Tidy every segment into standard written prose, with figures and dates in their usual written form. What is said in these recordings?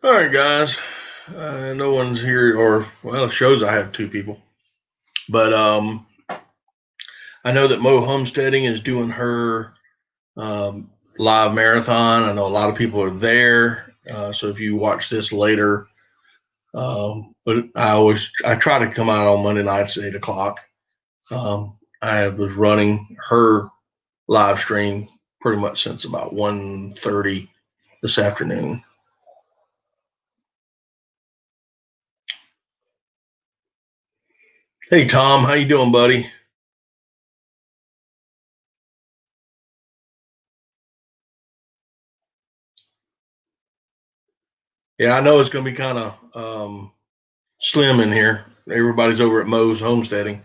All right, guys. No one's here, or well, it shows I have two people. But I know that Mo Homesteading is doing her live marathon. I know a lot of people are there. So if you watch this later, but I try to come out on Monday nights at 8 o'clock. I was running her live stream pretty much since about 1:30 this afternoon. Hey Tom, how you doing, buddy? Yeah, I know it's going to be kind of slim in here. Everybody's over at Moe's homesteading.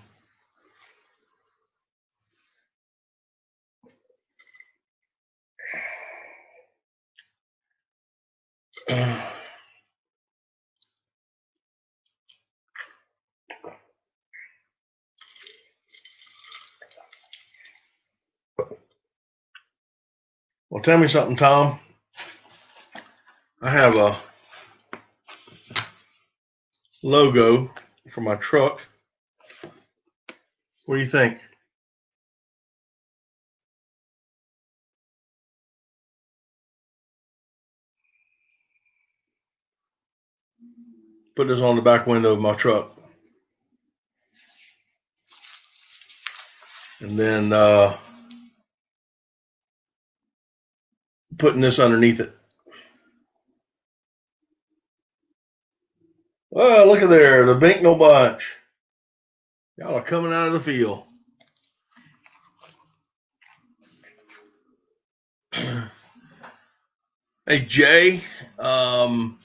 Well, tell me something, Tom. I have a logo for my truck. What do you think? Put this on the back window of my truck, and then putting this underneath it. Oh, look at there, the Binknell bunch. Y'all are coming out of the field. Hey, Jay. Tom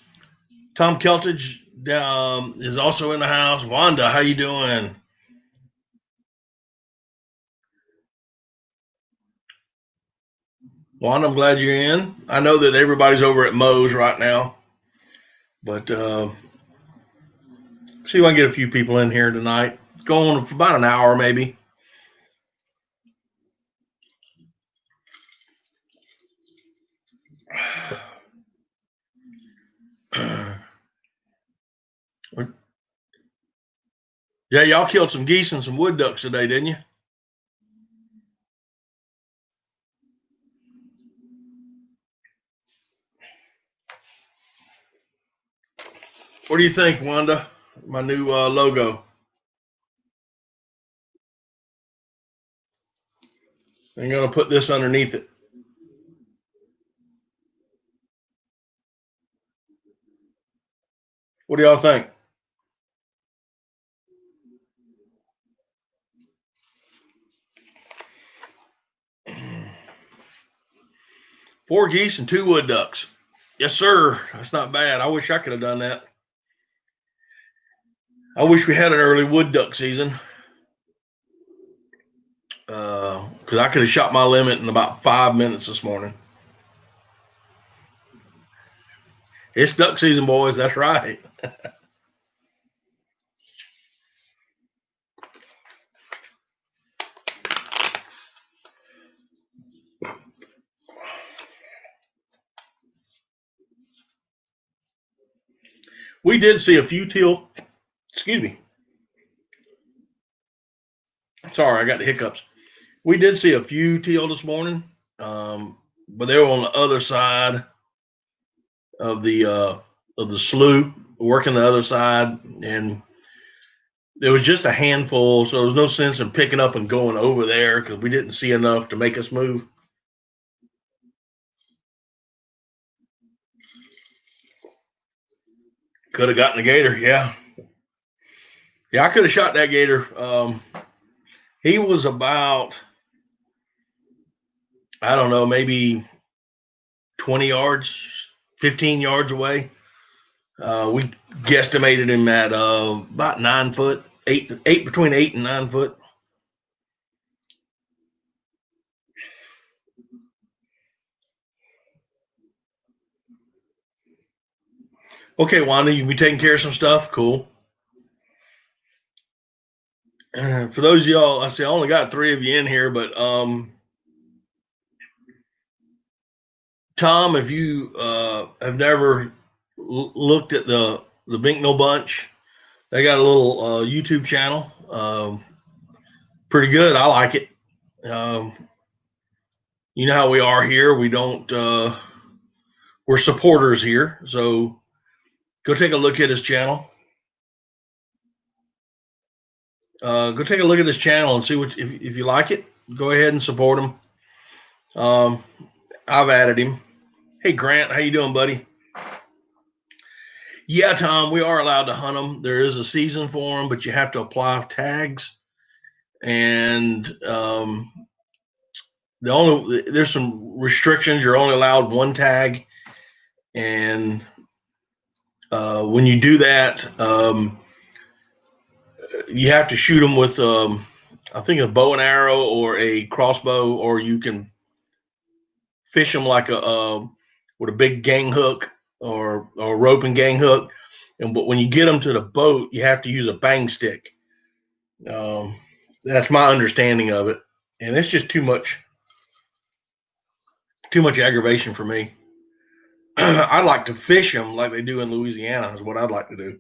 Keltage is also in the house. Wanda, how you doing? Wanda, I'm glad you're in. I know that everybody's over at Moe's right now, but see if I can get a few people in here tonight. It's going for about an hour, maybe. Yeah, y'all killed some geese and some wood ducks today, didn't you? What do you think, Wanda? My new logo. I'm going to put this underneath it. What do y'all think? Four geese and two wood ducks. Yes, sir. That's not bad. I wish I could have done that. I wish we had an early wood duck season because I could have shot my limit in about 5 minutes this morning. It's duck season, boys. That's right. We did see a few teal. Excuse me. Sorry, I got the hiccups. We did see a few teal this morning, but they were on the other side of the slough, working the other side, and there was just a handful. So there was no sense in picking up and going over there because we didn't see enough to make us move. Could have gotten the gator, yeah, yeah. I could have shot that gator. He was about, I don't know, maybe 20 yards, 15 yards away. We guesstimated him at about 9 foot, eight between 8 and 9 foot. Okay, Wanda, you be taking care of some stuff. Cool. For those of y'all, I see I only got three of you in here, but Tom, if you have never looked at the Binknell Bunch. They got a little YouTube channel. Pretty good. I like it. Um, you know how we are here. We don't. We're supporters here, so go take a look at his channel. Go take a look at his channel and see what if you like it. Go ahead and support him. I've added him. Hey Grant, how you doing, buddy? Yeah, Tom, we are allowed to hunt them. There is a season for them, but you have to apply tags, and there's some restrictions. You're only allowed one tag, and when you do that, you have to shoot them with I think a bow and arrow or a crossbow, or you can fish them like with a big gang hook or rope and gang hook. But when you get them to the boat, you have to use a bang stick. That's my understanding of it, and it's just too much aggravation for me. I'd like to fish them like they do in Louisiana is what I'd like to do.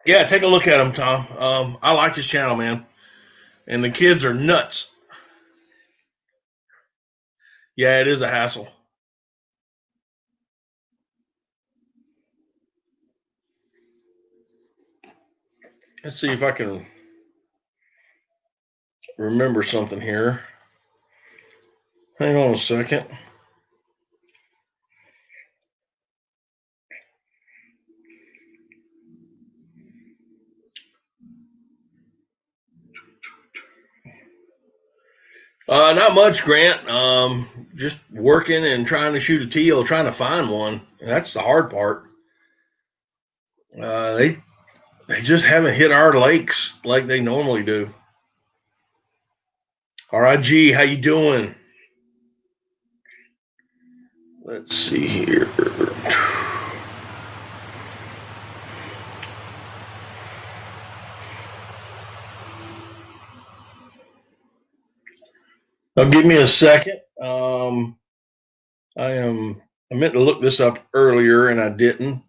Yeah, take a look at him, Tom. I like his channel, man, and the kids are nuts. Yeah, it is a hassle. Let's see if I can remember something here. Hang on a second. Not much, Grant. Just working and trying to shoot a teal, trying to find one. That's the hard part. They just haven't hit our lakes like they normally do. RIG, how you doing? Let's see here. Now, give me a second. I meant to look this up earlier and I didn't.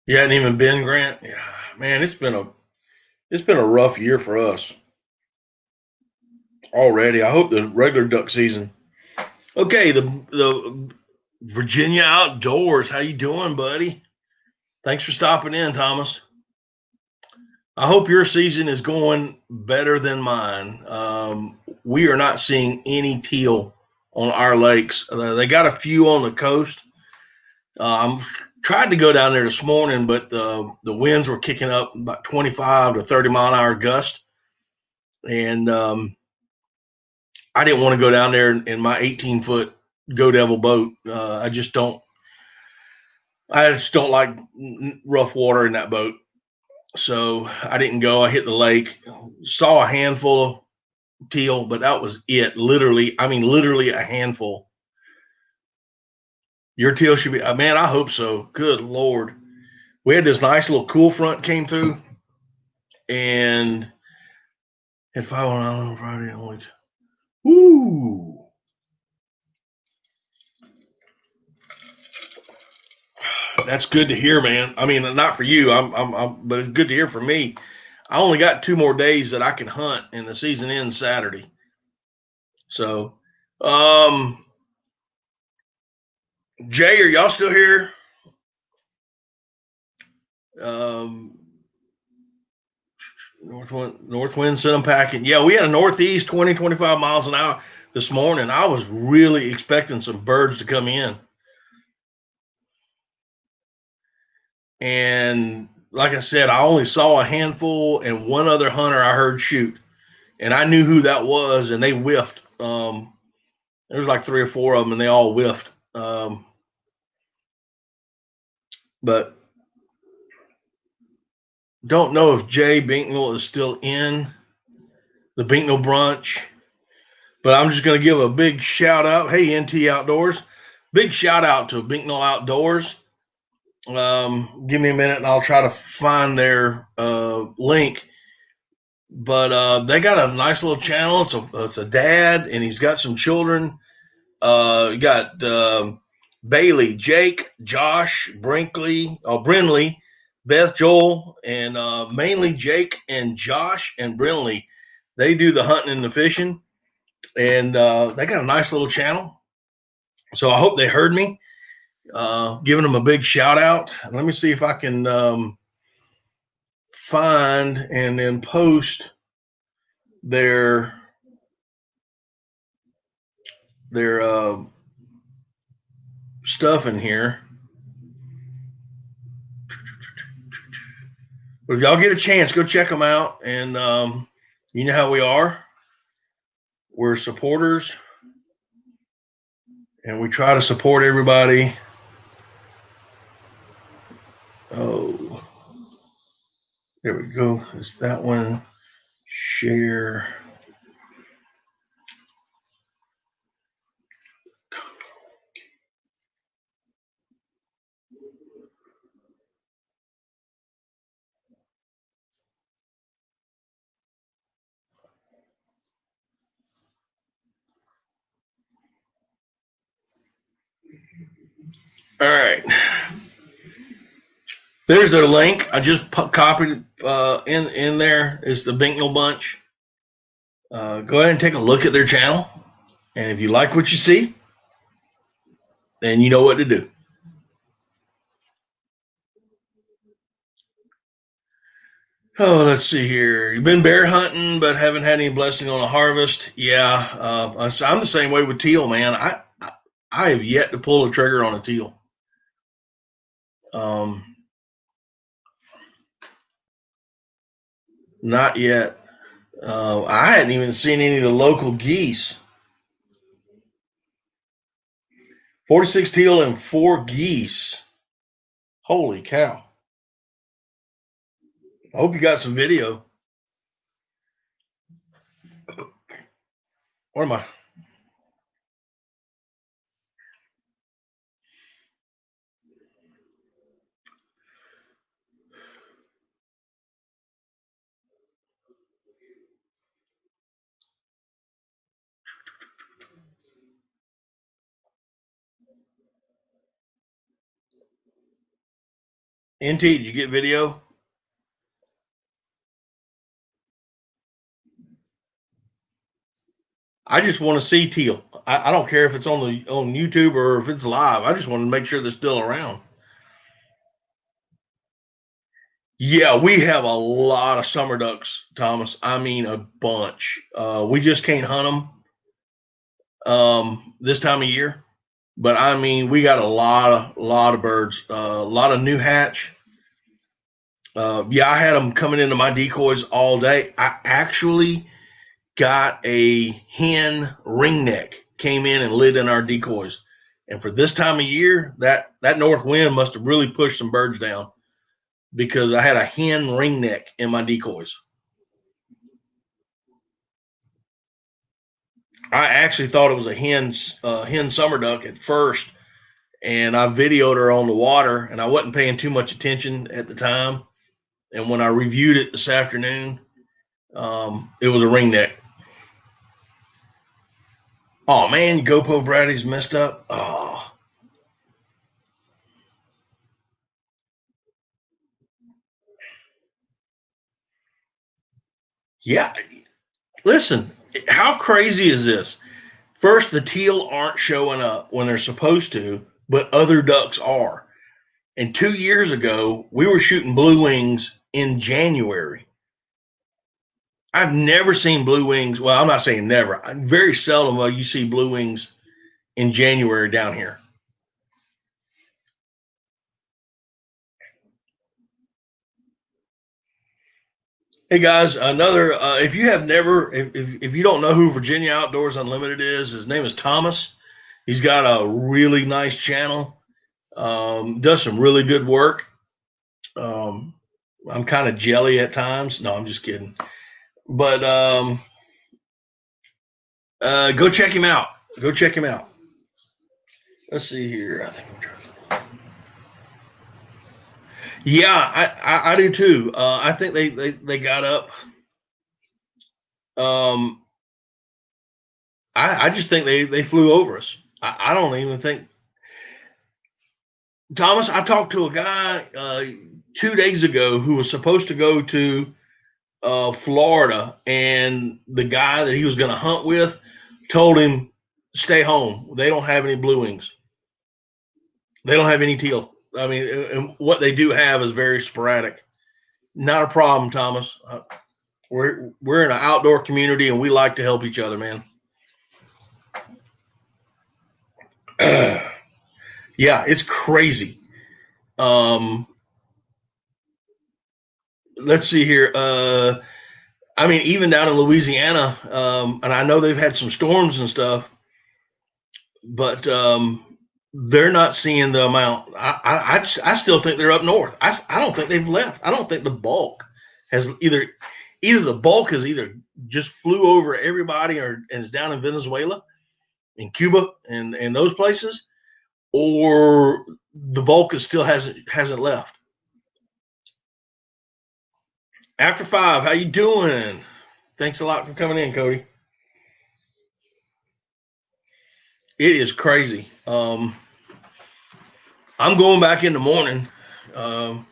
You hadn't even been, Grant? Yeah, man, it's been a rough year for us already. I hope the regular duck season. Okay, the Virginia Outdoors. How you doing, buddy? Thanks for stopping in, Thomas. I hope your season is going better than mine. We are not seeing any teal on our lakes. They got a few on the coast. I'm tried to go down there this morning, but the winds were kicking up about 25 to 30-mile-an-hour gust, and I didn't want to go down there in my 18-foot Go Devil boat. I just don't. I just don't like rough water in that boat. So I didn't go. I hit the lake, saw a handful of teal, but that was it. Literally, I mean, literally a handful. Your teal should be, man, I hope so. Good Lord. We had this nice little cool front came through and had 5 on Friday. Only. Woo. That's good to hear, man. I mean, not for you, but it's good to hear for me. I only got 2 more days that I can hunt, and the season ends Saturday. So, Jay, are y'all still here? Um, north wind sent them packing. Yeah, we had a northeast 20, 25 miles an hour this morning. I was really expecting some birds to come in. And like I said, I only saw a handful and one other hunter I heard shoot. And I knew who that was, and they whiffed. There was like 3 or 4 of them, and they all whiffed. But don't know if Jay Binknell is still in the Binknell Brunch. But I'm just going to give a big shout out. Hey, NT Outdoors. Big shout out to Binknell Outdoors. Give me a minute and I'll try to find their link. But they got a nice little channel. It's a dad and he's got some children. You got Bailey, Jake, Josh, Brinley, Beth, Joel, and mainly Jake and Josh and Brinley. They do the hunting and the fishing, and they got a nice little channel. So I hope they heard me. Giving them a big shout out. Let me see if I can find and then post their stuff in here. But if y'all get a chance, go check them out. And you know how we are. We're supporters, and we try to support everybody. Oh, there we go. Is that one? Share. All right. There's their link. I just copied in there is the Binknell Bunch. Go ahead and take a look at their channel. And if you like what you see, then you know what to do. Oh, let's see here. You've been bear hunting, but haven't had any blessing on a harvest. Yeah, I'm the same way with teal, man. I have yet to pull a trigger on a teal. Not yet. I hadn't even seen any of the local geese. 46 teal and 4 geese. Holy cow. I hope you got some video. What am I? NT, did you get video? I just want to see teal. I don't care if it's on YouTube or if it's live. I just want to make sure they're still around. Yeah, we have a lot of summer ducks, Thomas. I mean, a bunch. We just can't hunt them this time of year, but I mean, we got a lot of birds, a lot of new hatch. Yeah, I had them coming into my decoys all day. I actually got a hen ringneck came in and lit in our decoys, and for this time of year, that north wind must have really pushed some birds down, because I had a hen ringneck in my decoys. I actually thought it was a hen summer duck at first, and I videoed her on the water, and I wasn't paying too much attention at the time. And when I reviewed it this afternoon, it was a ringneck. Oh man, GoPro Brady's messed up. Oh. Yeah. Listen, how crazy is this? First, the teal aren't showing up when they're supposed to, but other ducks are. And 2 years ago, we were shooting blue wings in January. I've never seen blue wings. Well, I'm not saying never. Very seldom will you see blue wings in January down here. Hey guys, another. If you have never, if you don't know who Virginia Outdoors Unlimited is, his name is Thomas. He's got a really nice channel. Does some really good work. I'm kind of jelly at times. No, I'm just kidding. But Go check him out. Go check him out. Let's see here. I think I'm trying. Yeah, I do too. I think they got up. Um, I just think they flew over us. I don't even think Thomas. I talked to a guy 2 days ago who was supposed to go to Florida, and the guy that he was going to hunt with told him, "Stay home. They don't have any blue wings. They don't have any teal. I mean, and what they do have is very sporadic. Not a problem, Thomas. We're in an outdoor community, and we like to help each other, man." Yeah, it's crazy. Um, let's see here. I mean, even down in Louisiana, and I know they've had some storms and stuff, but they're not seeing the amount. I still think they're up north. I don't think they've left. I don't think the bulk has either the bulk has either just flew over everybody or and is down in Venezuela, in Cuba, and those places, or the bulk is still hasn't left. After five, how you doing? Thanks a lot for coming in, Cody. It is crazy. I'm going back in the morning. Um,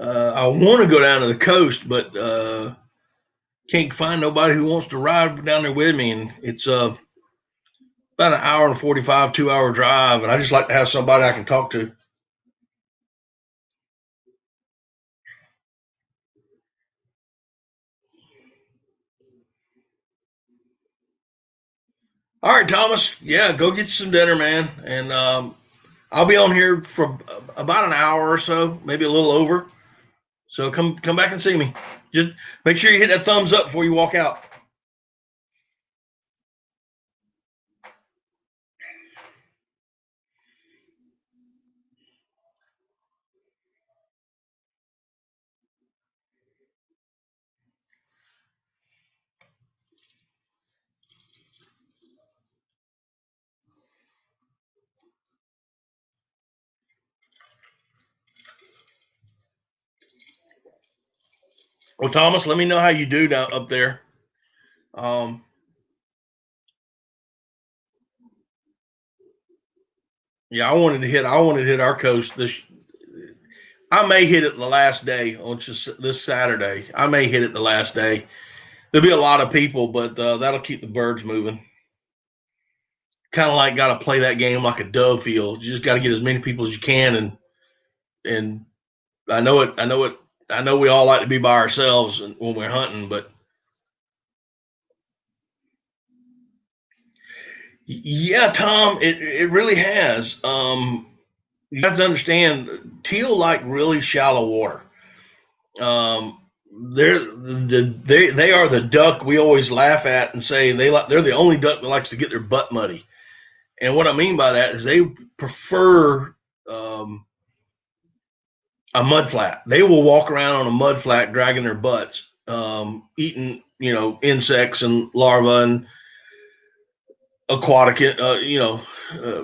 I want to go down to the coast, but can't find nobody who wants to ride down there with me. And it's about an hour and 45, 2 hour drive. And I just like to have somebody I can talk to. All right, Thomas. Yeah, go get you some dinner, man. And I'll be on here for about an hour or so, maybe a little over. So come back and see me. Just make sure you hit that thumbs up before you walk out. Well, Thomas, let me know how you do down up there. Um, yeah, I wanted to hit our coast this. I may hit it the last day, which is this Saturday. I may hit it the last day. There'll be a lot of people, but that'll keep the birds moving. Kind of like got to play that game like a dove field. You just got to get as many people as you can, and I know it. I know it. I know we all like to be by ourselves when we're hunting, but yeah, Tom, it really has. You have to understand, teal like really shallow water. Um, they are the duck we always laugh at and say they're the only duck that likes to get their butt muddy. And what I mean by that is they prefer um, a mud flat. They will walk around on a mud flat dragging their butts, eating insects and larvae and aquatic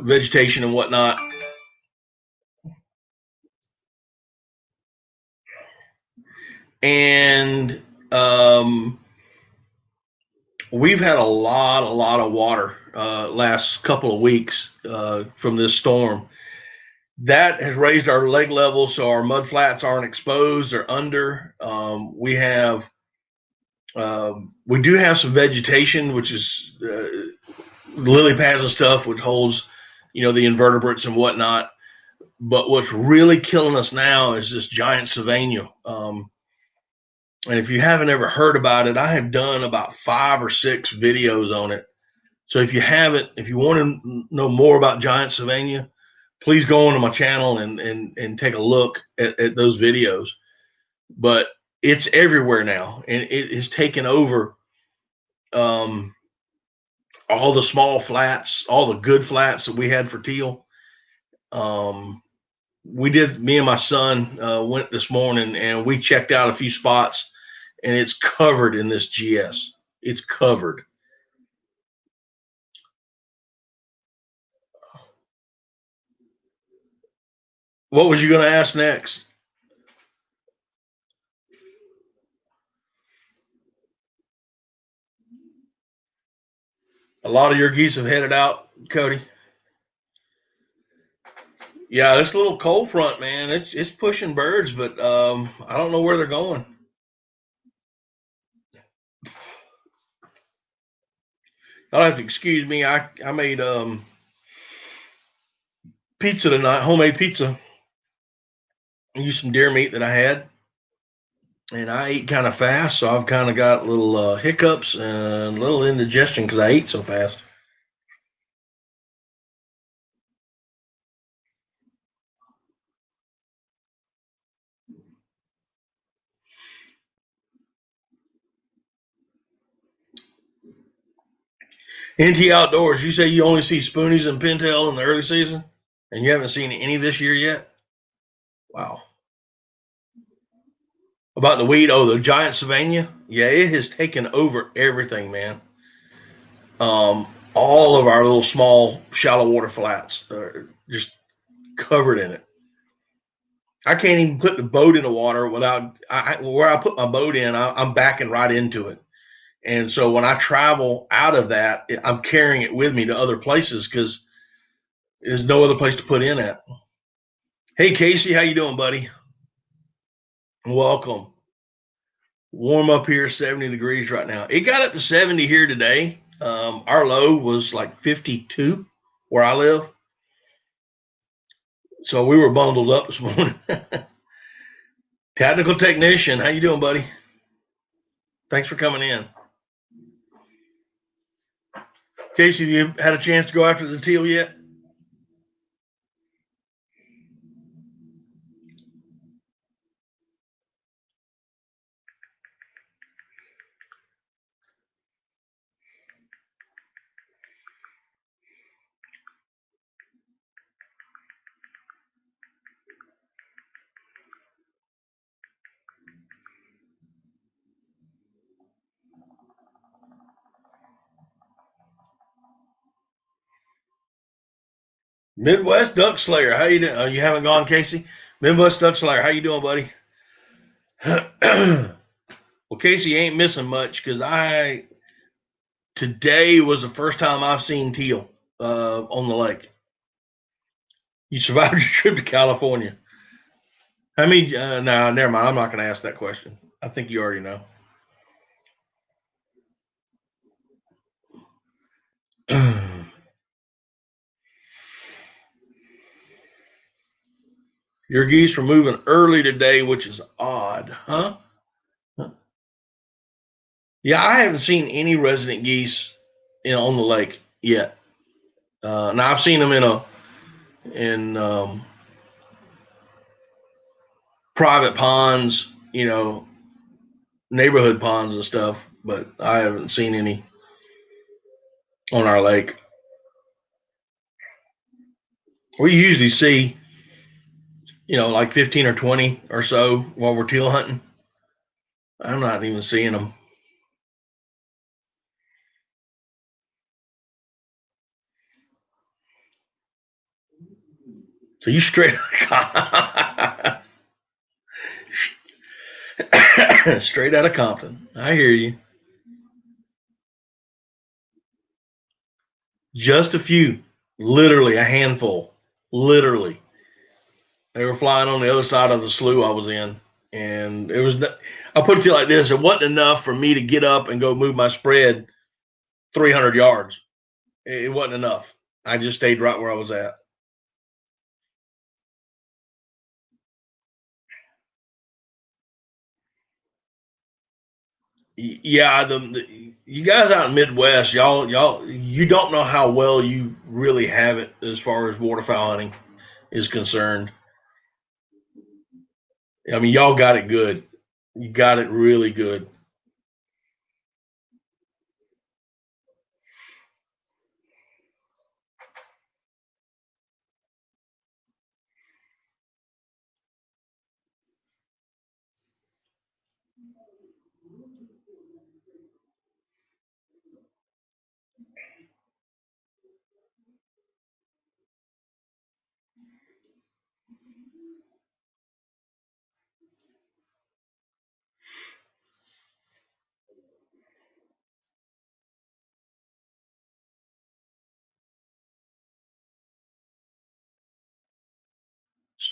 vegetation and whatnot. And we've had a lot of water last couple of weeks from this storm. That has raised our leg level, so our mud flats aren't exposed; they're under. We do have some vegetation, which is lily pads and stuff, which holds, the invertebrates and whatnot. But what's really killing us now is this giant Sylvania. And if you haven't ever heard about it, I have done about 5 or 6 videos on it. So if you haven't, if you want to know more about giant Sylvania, please go onto my channel and take a look at those videos. But it's everywhere now, and it has taken over um, all the small flats, all the good flats that we had for teal. Um, me and my son went this morning and we checked out a few spots, and it's covered in this GS. It's covered. What was you going to ask next? A lot of your geese have headed out, Cody. Yeah, this little cold front, man, it's pushing birds, but I don't know where they're going. I'll have to excuse me. I made pizza tonight, homemade pizza. I used some deer meat that I had, and I ate kind of fast, so I've kind of got little hiccups and a little indigestion because I ate so fast. NT Outdoors, you say you only see spoonies and pintail in the early season, and you haven't seen any this year yet? Wow. About the weed, oh, the giant Savannah? Yeah, it has taken over everything, man. All of our little small shallow water flats are just covered in it. I can't even put the boat in the water without where I put my boat in. I'm backing right into it, and so when I travel out of that, I'm carrying it with me to other places because there's no other place to put in at. Hey Casey, how you doing, buddy? Welcome. Warm up here, 70 degrees right now. It got up to 70 here today. Our low was like 52 where I live, so we were bundled up this morning. Technical technician, how you doing, buddy? Thanks for coming in. Casey, have you had a chance to go after the teal yet? Midwest Duck Slayer, how you doing? You haven't gone, Casey? Midwest Duck Slayer, how you doing, buddy? Well, Casey ain't missing much because I today was the first time I've seen teal on the lake. You survived your trip to California. How many? No, never mind. I'm not going to ask that question. I think you already know. Your geese were moving early today, which is odd, huh? Yeah, I haven't seen any resident geese on the lake yet. Now I've seen them in private ponds, neighborhood ponds and stuff, but I haven't seen any on our lake. We usually see, like 15 or 20 or so while we're teal hunting. I'm not even seeing them. So you straight straight out of Compton. I hear you. Just a few, literally a handful, literally. They were flying on the other side of the slough I was in, and it was. I'll put it to you like this: it wasn't enough for me to get up and go move my spread 300 yards. It wasn't enough. I just stayed right where I was at. Yeah, you guys out in Midwest, y'all, you don't know how well you really have it as far as waterfowl hunting is concerned. I mean, y'all got it good. You got it really good.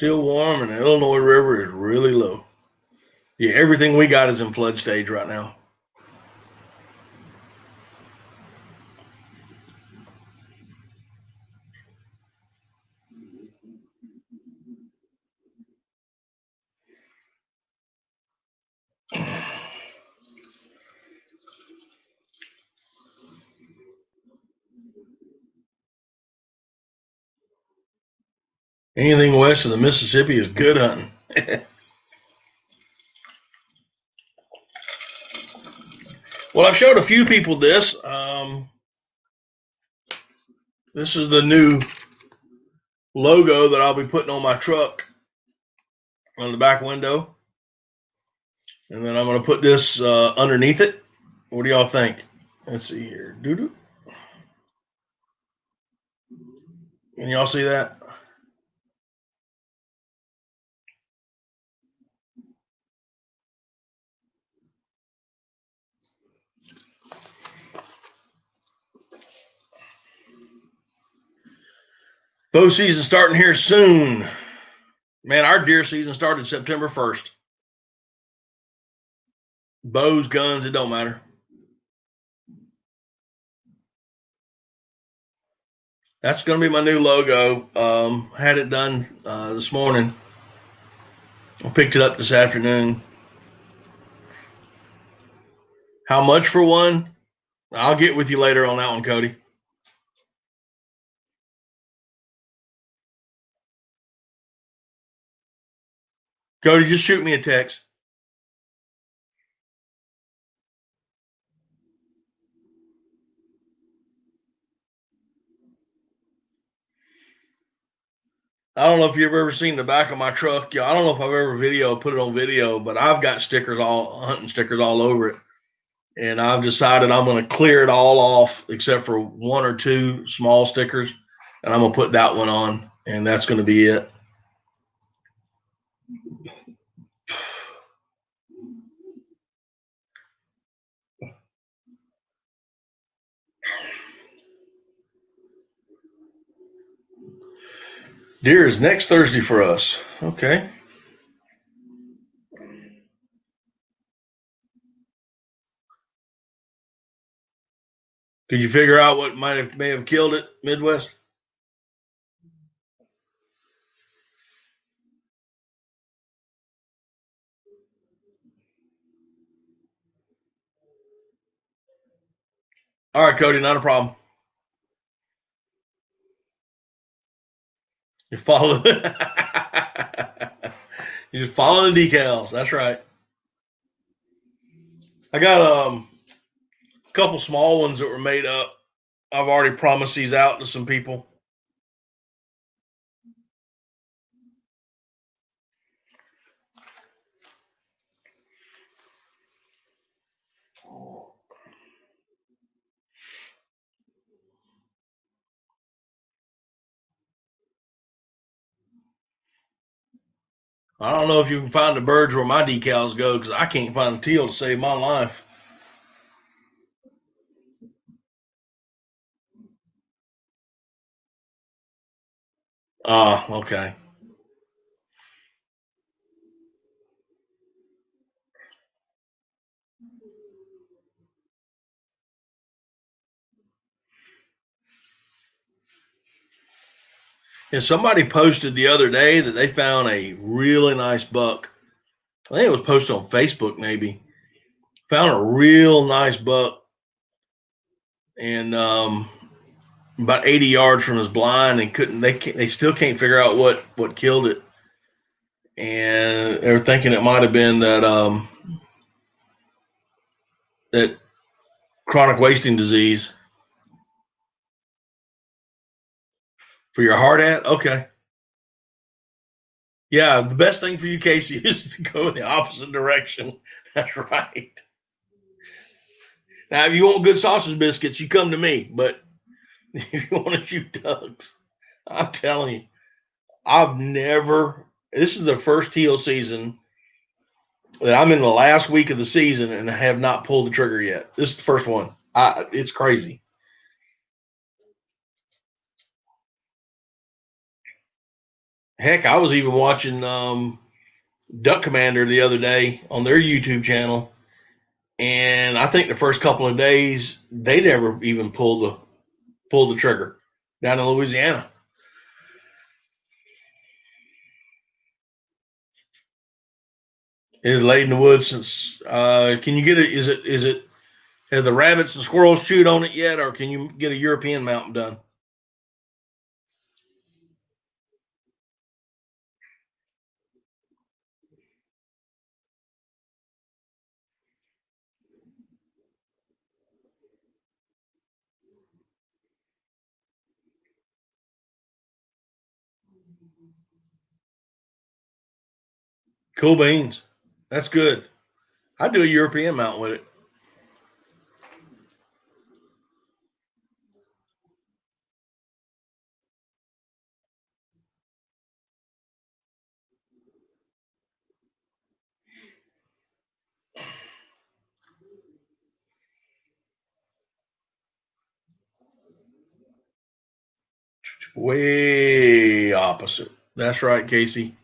still warm, and the Illinois River is really low. Yeah, everything we got is in flood stage right now. Anything west of the Mississippi is good hunting. Well, I've showed a few people this. This is the new logo that I'll be putting on my truck on the back window. And then I'm going to put this underneath it. What do y'all think? Let's see here. Doo-doo. Can y'all see that? Bow season starting here soon. Man, our deer season started September 1st. Bows, guns, it don't matter. That's going to be my new logo. Had it done this morning. I picked it up this afternoon. How much for one? I'll get with you later on that one, Cody. Cody, just shoot me a text. I don't know if you've ever seen the back of my truck. I don't know if I've ever put it on video, but I've got hunting stickers all over it. And I've decided I'm going to clear it all off except for one or two small stickers. And I'm going to put that one on, and that's going to be it. Deer is next Thursday for us. Okay. Could you figure out what may have killed it, Midwest? All right, Cody, not a problem. You follow you just follow the decals. That's right. I got a couple small ones that were made up. I've already promised these out to some people. I don't know if you can find the birds where my decals go because I can't find a teal to save my life. Ah, okay. And somebody posted the other day that they found a really nice buck. I think it was posted on Facebook, maybe. Found a real nice buck, and about 80 yards from his blind, and they still can't figure out what killed it. And they're thinking it might have been that chronic wasting disease. For your hard hat? Okay. Yeah, the best thing for you, Casey, is to go in the opposite direction. That's right. Now, if you want good sausage biscuits, you come to me. But if you want to shoot ducks, I'm telling you, this is the first teal season that I'm in the last week of the season and I have not pulled the trigger yet. This is the first one. It's crazy. Heck, I was even watching Duck Commander the other day on their YouTube channel, and I think the first couple of days they never even pulled the trigger down in Louisiana. It is laid in the woods since. Can you get it? Is it? Have the rabbits and squirrels chewed on it yet, or can you get a European mountain done? Cool beans. That's good. I'd do a European mountain with it. Way opposite. That's right, Casey.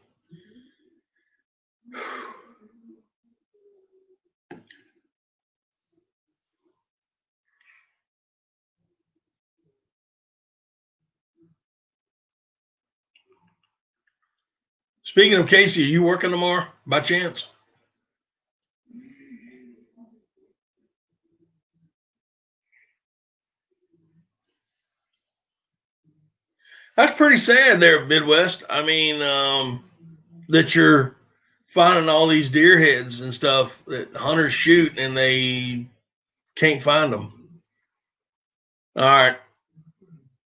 Speaking of Casey, are you working tomorrow by chance? That's pretty sad there, Midwest. I mean, that you're finding all these deer heads and stuff that hunters shoot and they can't find them. All right.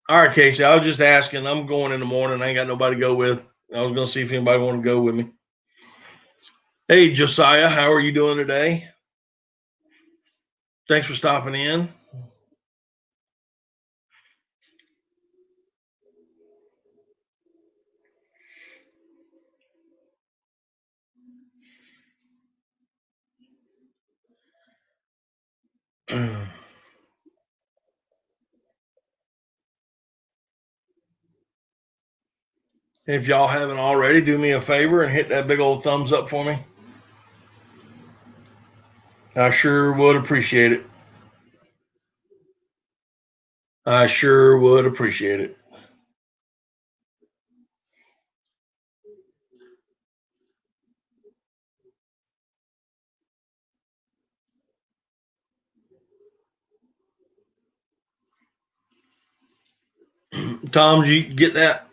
All right, Casey. I was just asking. I'm going in the morning. I ain't got nobody to go with. I was going to see if anybody wanted to go with me. Hey, Josiah, how are you doing today? Thanks for stopping in. If y'all haven't already, do me a favor and hit that big old thumbs up for me. I sure would appreciate it. I sure would appreciate it. Tom, did you get that?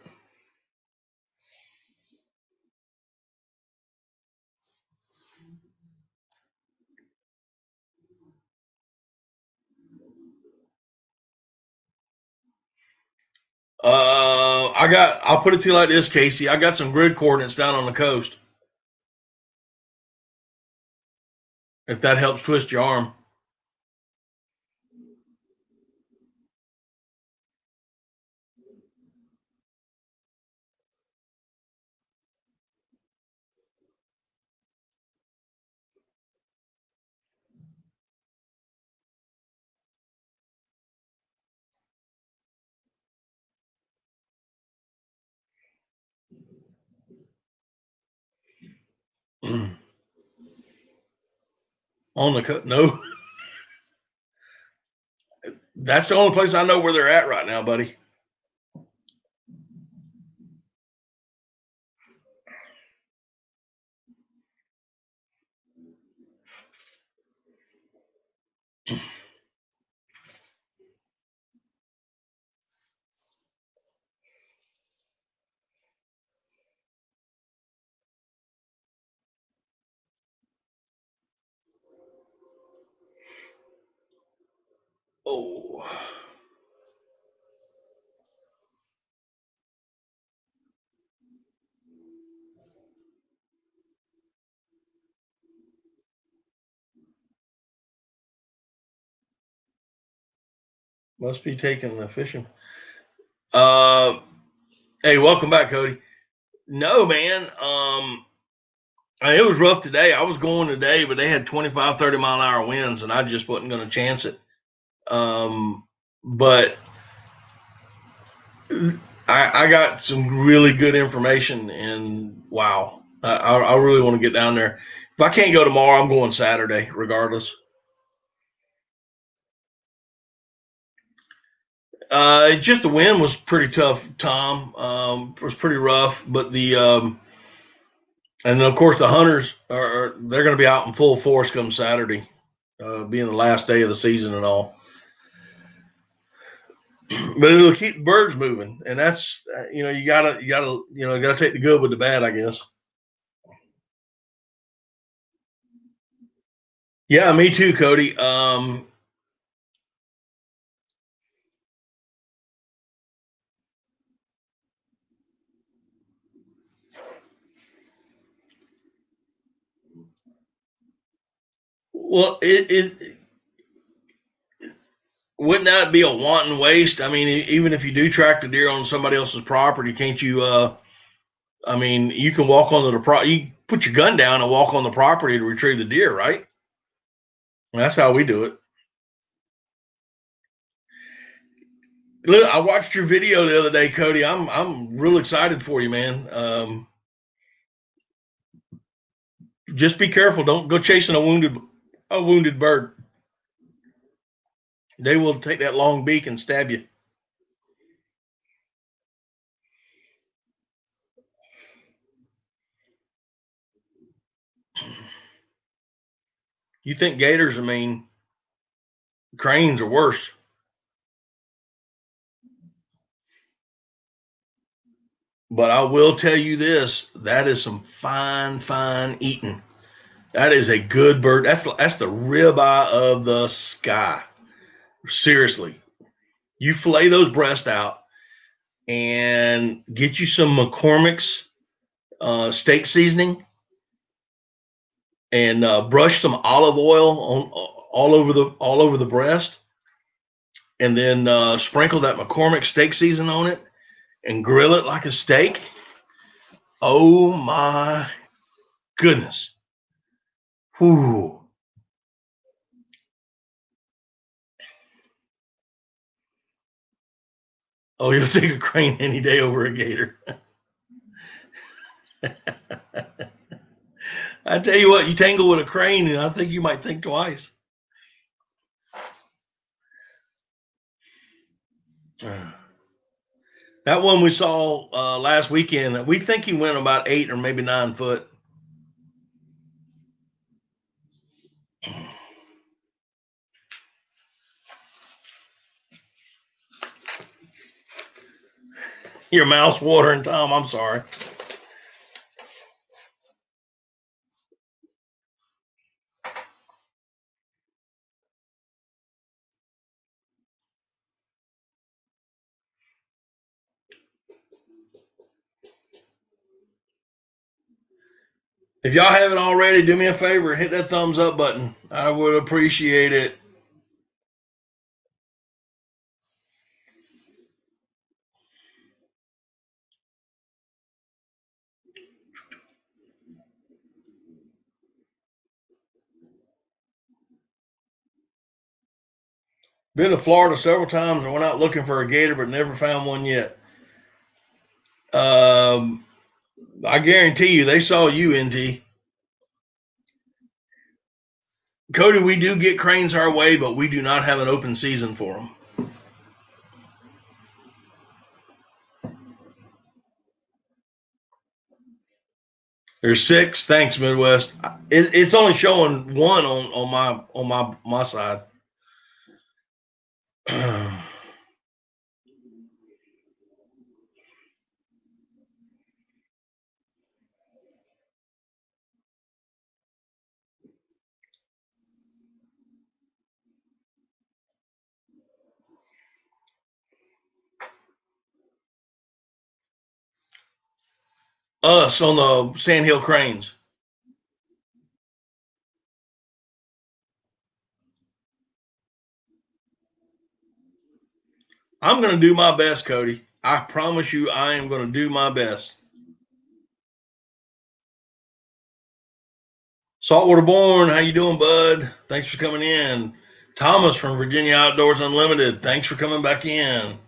I'll put it to you like this, Casey. I got some grid coordinates down on the coast. If that helps twist your arm. On the no. That's the only place I know where they're at right now, buddy. Oh. Must be taking the fishing. Hey, welcome back, Cody. No, man. It was rough today. I was going today, but they had 25, 30 mile an hour winds, and I just wasn't going to chance it. But I got some really good information, and wow, I really want to get down there. If I can't go tomorrow, I'm going Saturday, regardless. Just the wind was pretty tough, Tom. It was pretty rough, but and of course the hunters they're going to be out in full force come Saturday, being the last day of the season and all. But it'll keep the birds moving, and that's you gotta take the good with the bad, I guess. Yeah, me too, Cody. Well, it wouldn't that be a wanton waste? I mean, even if you do track the deer on somebody else's property, can't you? I mean, you can walk onto the you put your gun down and walk on the property to retrieve the deer, right? And that's how we do it. Look, I watched your video the other day, Cody. I'm real excited for you, man. Just be careful. Don't go chasing a wounded bird. They will take that long beak and stab you. You think gators are mean? Cranes are worse. But I will tell you this: that is some fine, fine eating. That is a good bird. That's the ribeye of the sky. Seriously, you fillet those breasts out and get you some McCormick's steak seasoning, and brush some olive oil on all over the breast, and then sprinkle that McCormick steak season on it, and grill it like a steak. Oh my goodness! Whew. Oh, you'll take a crane any day over a gator. I tell you what, you tangle with a crane, and I think you might think twice. That one we saw last weekend, we think he went about 8 or maybe 9 foot. Your mouth's watering, Tom. I'm sorry. If y'all haven't already, do me a favor, hit that thumbs up button. I would appreciate it. Been to Florida several times and went out looking for a gator, but never found one yet. I guarantee you, they saw you, NT. Cody, we do get cranes our way, but we do not have an open season for them. There's 6. Thanks, Midwest. It's only showing 1 on my side. Us on the Sandhill Cranes. I'm going to do my best, Cody. I promise you, I am going to do my best. Saltwater Born, how you doing, bud? Thanks for coming in. Thomas from Virginia Outdoors Unlimited, thanks for coming back in.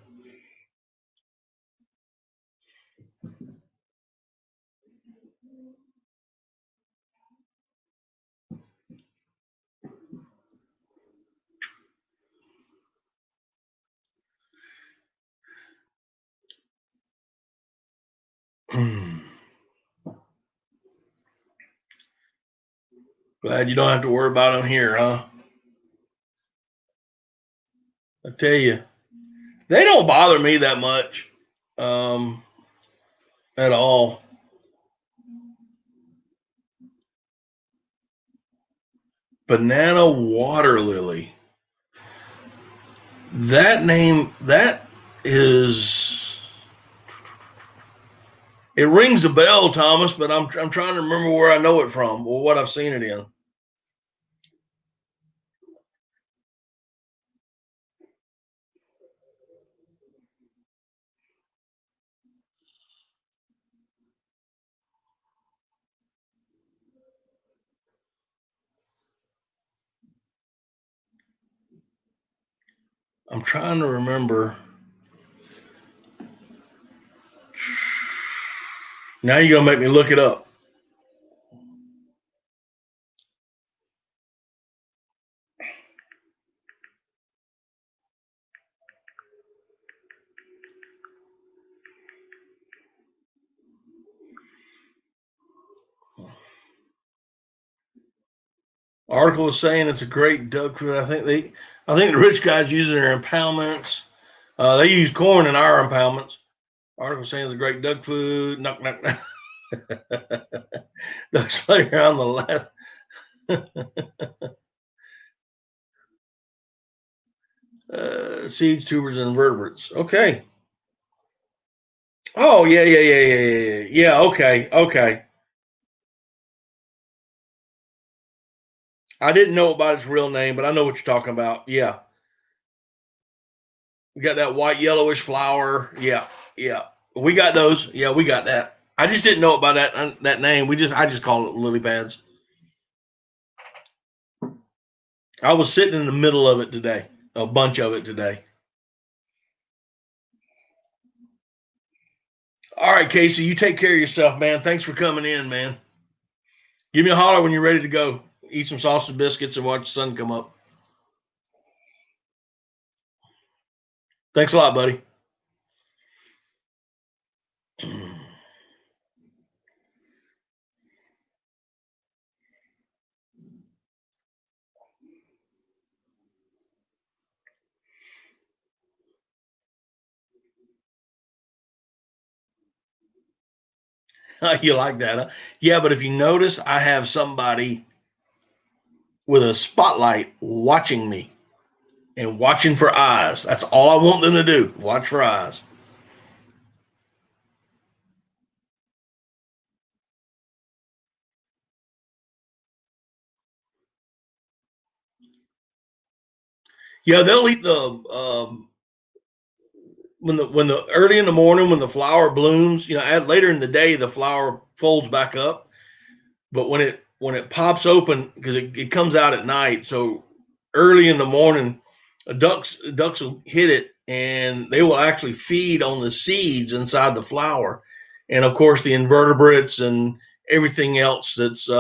Glad you don't have to worry about them here, huh? I tell you, they don't bother me that much, um, at all. Banana water lily. That name, that is, it rings a bell, Thomas, but I'm trying to remember where I know it from or what I've seen it in. I'm trying to remember. Now you're gonna make me look it up. Article is saying it's a great duck food. I think the rich guys use it in their impoundments. They use corn in our impoundments. Article saying it's a great duck food. Knock knock knock. Duck Slayer on the left. Seeds, tubers, and invertebrates. Okay. Oh yeah. Okay, okay. I didn't know about its real name, but I know what you're talking about. Yeah, we got that white yellowish flower. Yeah, yeah. We got those. Yeah, we got that. I just didn't know about that name. I just call it lily pads. I was sitting in the middle of it today, a bunch of it today. All right, Casey, you take care of yourself, man. Thanks for coming in, man. Give me a holler when you're ready to go. Eat some sausage biscuits and watch the sun come up. Thanks a lot, buddy. You like that, huh? Yeah, but if you notice, I have somebody with a spotlight watching me and watching for eyes. That's all I want them to do. Watch for eyes. Yeah, they'll eat the when the early in the morning when the flower blooms. You know, later in the day the flower folds back up. But when it pops open because it comes out at night, so early in the morning, ducks will hit it and they will actually feed on the seeds inside the flower, and of course the invertebrates and everything else that's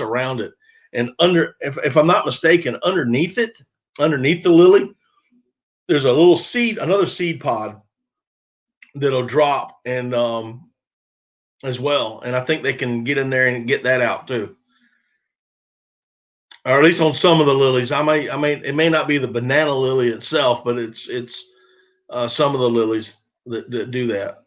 around it. And if I'm not mistaken, underneath the lily, there's a little seed, another seed pod that'll drop and as well. And I think they can get in there and get that out too, or at least on some of the lilies. It may not be the banana lily itself, but it's some of the lilies that do that.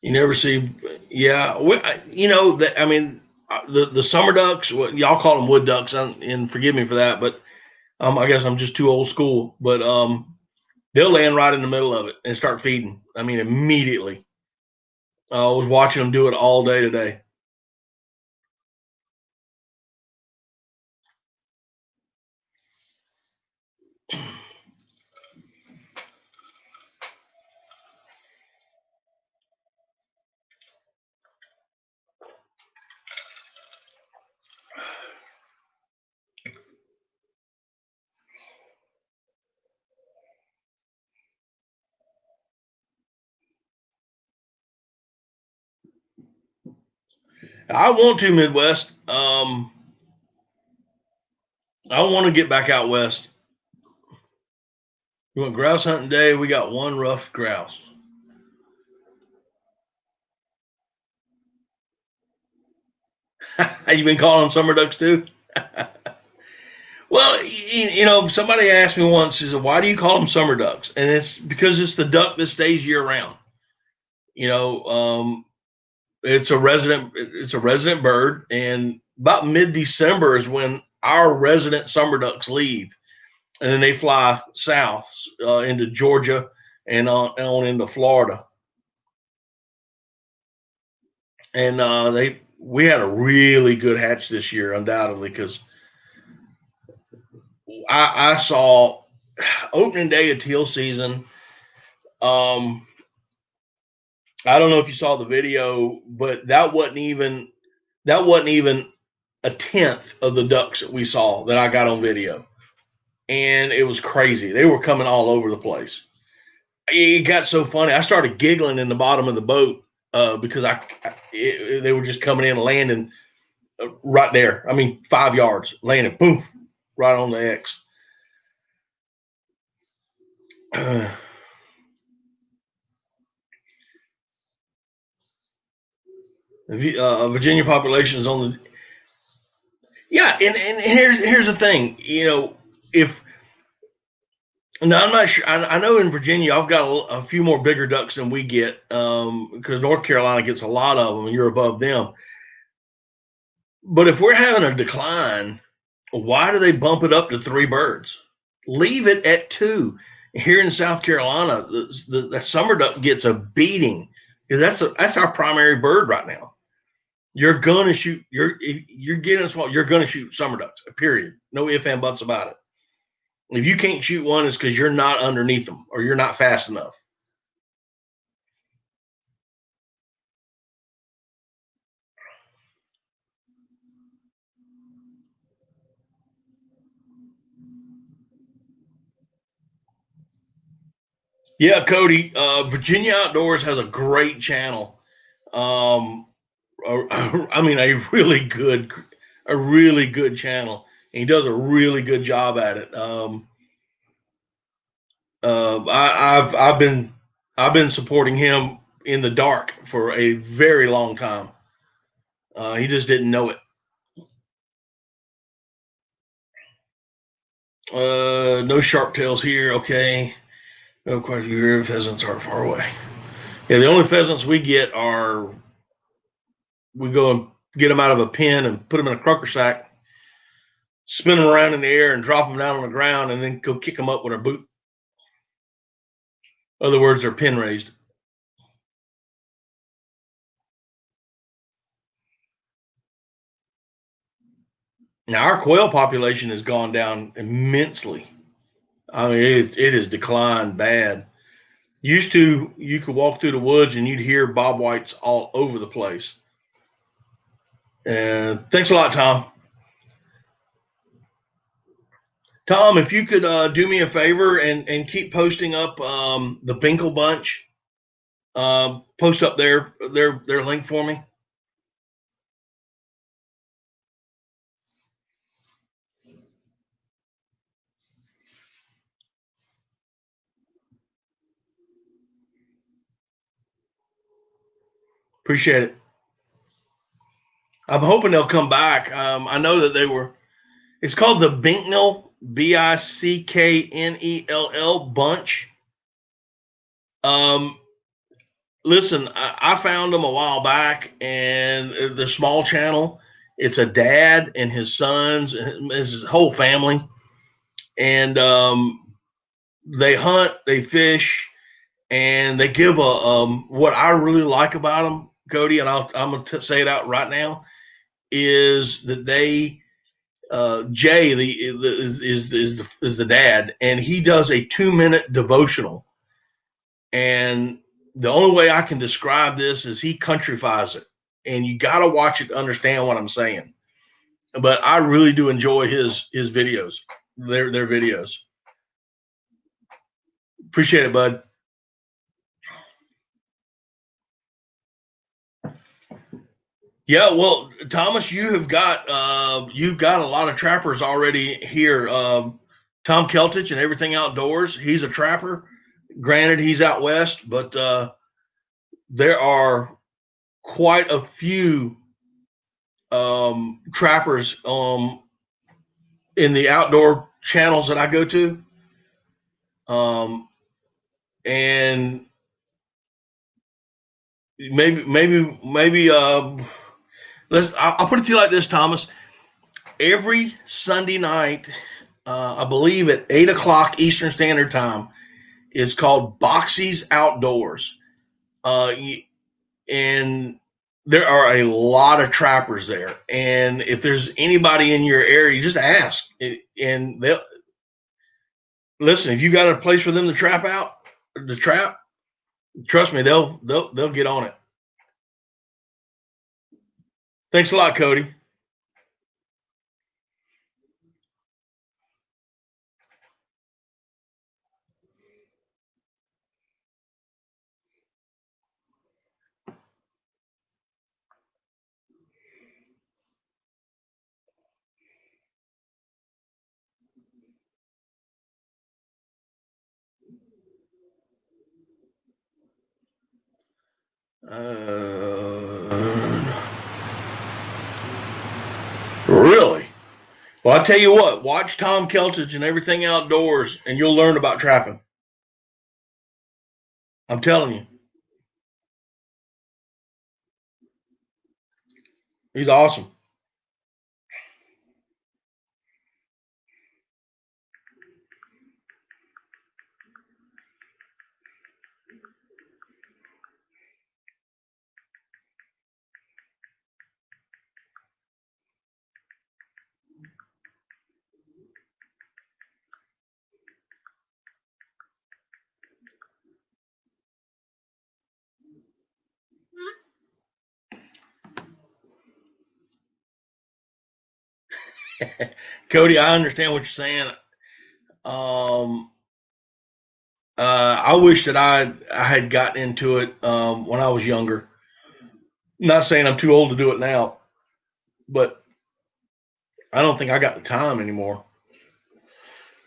You never see, yeah. You know that. I mean, the summer ducks. What y'all call them wood ducks, and forgive me for that, but I guess I'm just too old school. But they'll land right in the middle of it and start feeding. I mean, immediately. I was watching them do it all day today. I want to Midwest. I want to get back out west. We went grouse hunting day. We got one rough grouse. You been calling them summer ducks too? Well, somebody asked me once, he said, why do you call them summer ducks? And it's because it's the duck that stays year round. You know, it's a resident bird, and about mid-December is when our resident summer ducks leave, and then they fly south into Georgia and on into Florida. And we had a really good hatch this year, undoubtedly, because I saw opening day of teal season. Um, I don't know if you saw the video, but that wasn't even a tenth of the ducks that we saw that I got on video, and it was crazy. They were coming all over the place. It got so funny. I started giggling in the bottom of the boat because they were just coming in and landing right there. I mean, 5 yards, landing, boom, right on the X. Virginia population is only, yeah, and here's the thing. If now I'm not sure. I know in Virginia I've got a few more bigger ducks than we get because North Carolina gets a lot of them, and you're above them. But if we're having a decline, why do they bump it up to 3 birds? Leave it at 2. Here in South Carolina, the summer duck gets a beating because that's our primary bird right now. You're gonna shoot. You're getting a small. You're gonna shoot summer ducks. Period. No ifs and buts about it. If you can't shoot one, it's because you're not underneath them or you're not fast enough. Yeah, Cody. Virginia Outdoors has a great channel. Um, I mean, a really good channel. And he does a really good job at it. I've been supporting him in the dark for a very long time. He just didn't know it. No sharp tails here. Okay. No, quite a few here. Pheasants are far away. Yeah, the only pheasants we get are we go and get them out of a pen and put them in a croaker sack, spin them around in the air, and drop them down on the ground, and then go kick them up with our boot. In other words, they're pen raised. Now our quail population has gone down immensely. I mean, it has declined bad. Used to, you could walk through the woods and you'd hear bobwhites all over the place. And thanks a lot, Tom. Tom, if you could do me a favor and keep posting up the Binkle Bunch, post up their link for me. Appreciate it. I'm hoping they'll come back. I know that they were. It's called the Bicknell, Bicknell Bunch. Um, Listen, I found them a while back, and the small channel. It's a dad and his sons, and his whole family, and they hunt, they fish, and they give a what I really like about them, Cody, and I'm going to say it out right now, is that they Jay is the dad, and he does a 2-minute devotional, and the only way I can describe this is he countryfies it, and you got to watch it to understand what I'm saying. But I really do enjoy his videos, their videos. Appreciate it, bud. Yeah, well, Thomas, you've got a lot of trappers already here. Tom Keltich and Everything Outdoors. He's a trapper. Granted, he's out west, but there are quite a few trappers in the outdoor channels that I go to, and maybe I'll put it to you like this, Thomas. Every Sunday night, I believe at 8 o'clock Eastern Standard Time, is called Boxy's Outdoors. And there are a lot of trappers there. And if there's anybody in your area, you just ask. And they'll listen. If you got a place for them to trap, trust me, they'll get on it. Thanks a lot, Cody. Really? Well, I tell you what, watch Tom Keltich and Everything Outdoors, and you'll learn about trapping. I'm telling you, he's awesome. Cody, I understand what you're saying. I wish that I had gotten into it when I was younger. Not saying I'm too old to do it now, but I don't think I got the time anymore.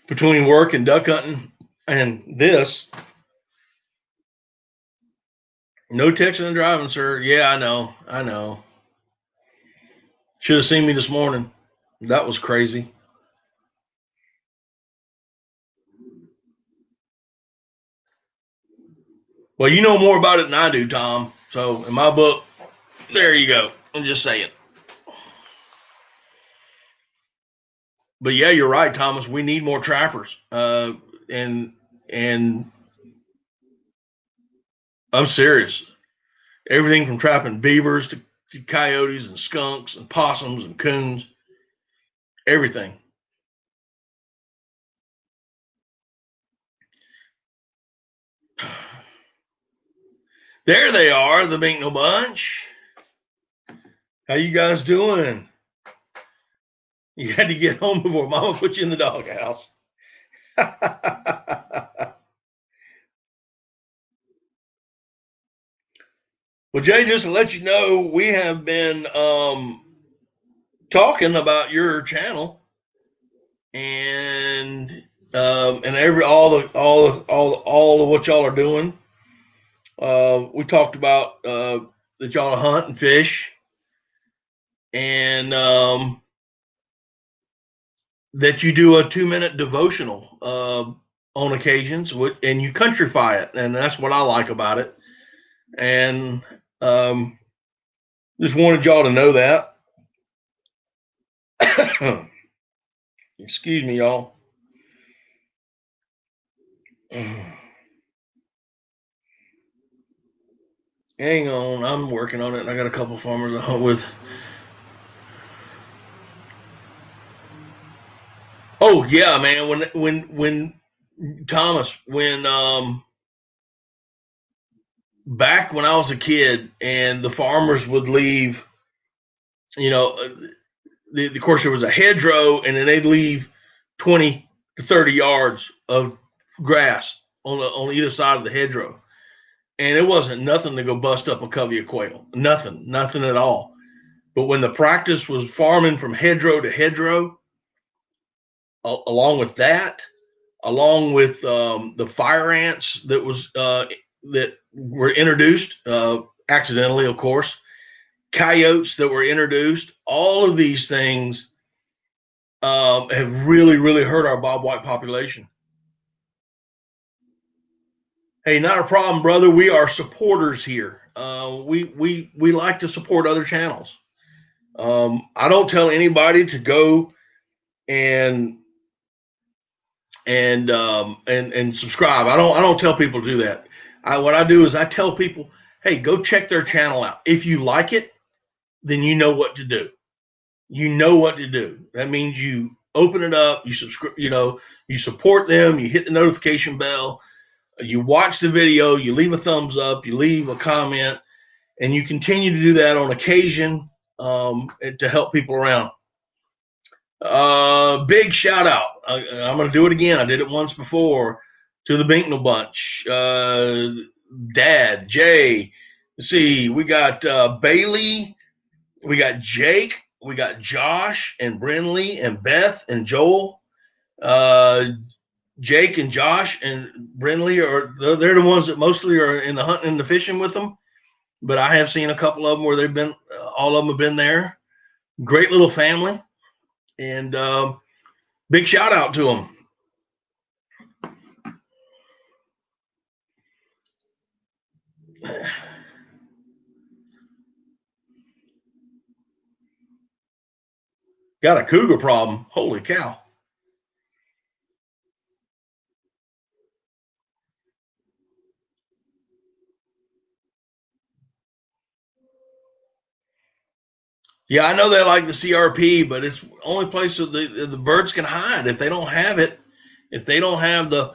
Between work and duck hunting and this, no texting and driving, sir. Yeah, I know. I know. Should have seen me this morning. That was crazy. Well, you know more about it than I do, Tom. So, in my book, there you go. I'm just saying. But yeah, you're right, Thomas. We need more trappers. And and I'm serious. Everything from trapping beavers to coyotes and skunks and possums and coons, everything. There they are, the Bink No Bunch. How you guys doing? You had to get home before Mama put you in the doghouse. Well, Jay, just to let you know, we have been talking about your channel and all of what y'all are doing. We talked about that y'all hunt and fish, and that you do a 2-minute devotional on occasions, and you countrify it, and that's what I like about it. And just wanted y'all to know that. Excuse me, y'all. Hang on, I'm working on it, and I got a couple farmers to hunt with. Oh yeah, man. When Thomas, when back when I was a kid, and the farmers would leave, you know, of course there was a hedgerow, and then they'd leave 20 to 30 yards of grass on either side of the hedgerow, and it wasn't nothing to go bust up a covey of quail. Nothing at all. But when the practice was farming from hedgerow to hedgerow, along with that, along with the fire ants that were introduced accidentally, of course, coyotes that were introduced, all of these things have really, really hurt our bobwhite population. Hey, not a problem, brother. We are supporters here. We like to support other channels. I don't tell anybody to go and subscribe. I don't tell people to do that. What I do is I tell people, hey, go check their channel out. If you like it, then you know what to do. You know what to do. That means you open it up, you subscribe, you support them, you hit the notification bell, you watch the video, you leave a thumbs up, you leave a comment, and you continue to do that on occasion to help people around. Big shout out. I'm going to do it again. I did it once before to the Binknell Bunch. Dad, Jay. Let's see, we got Bailey, we got Jake, we got Josh and Brinley and Beth and Joel. Jake and Josh and Brinley they're the ones that mostly are in the hunting and the fishing with them. But I have seen a couple of them where they've been, all of them have been there. Great little family. And big shout out to them. Got a cougar problem. Holy cow. Yeah, I know they like the CRP, but it's the only place that the birds can hide. If they don't have it, if they don't have the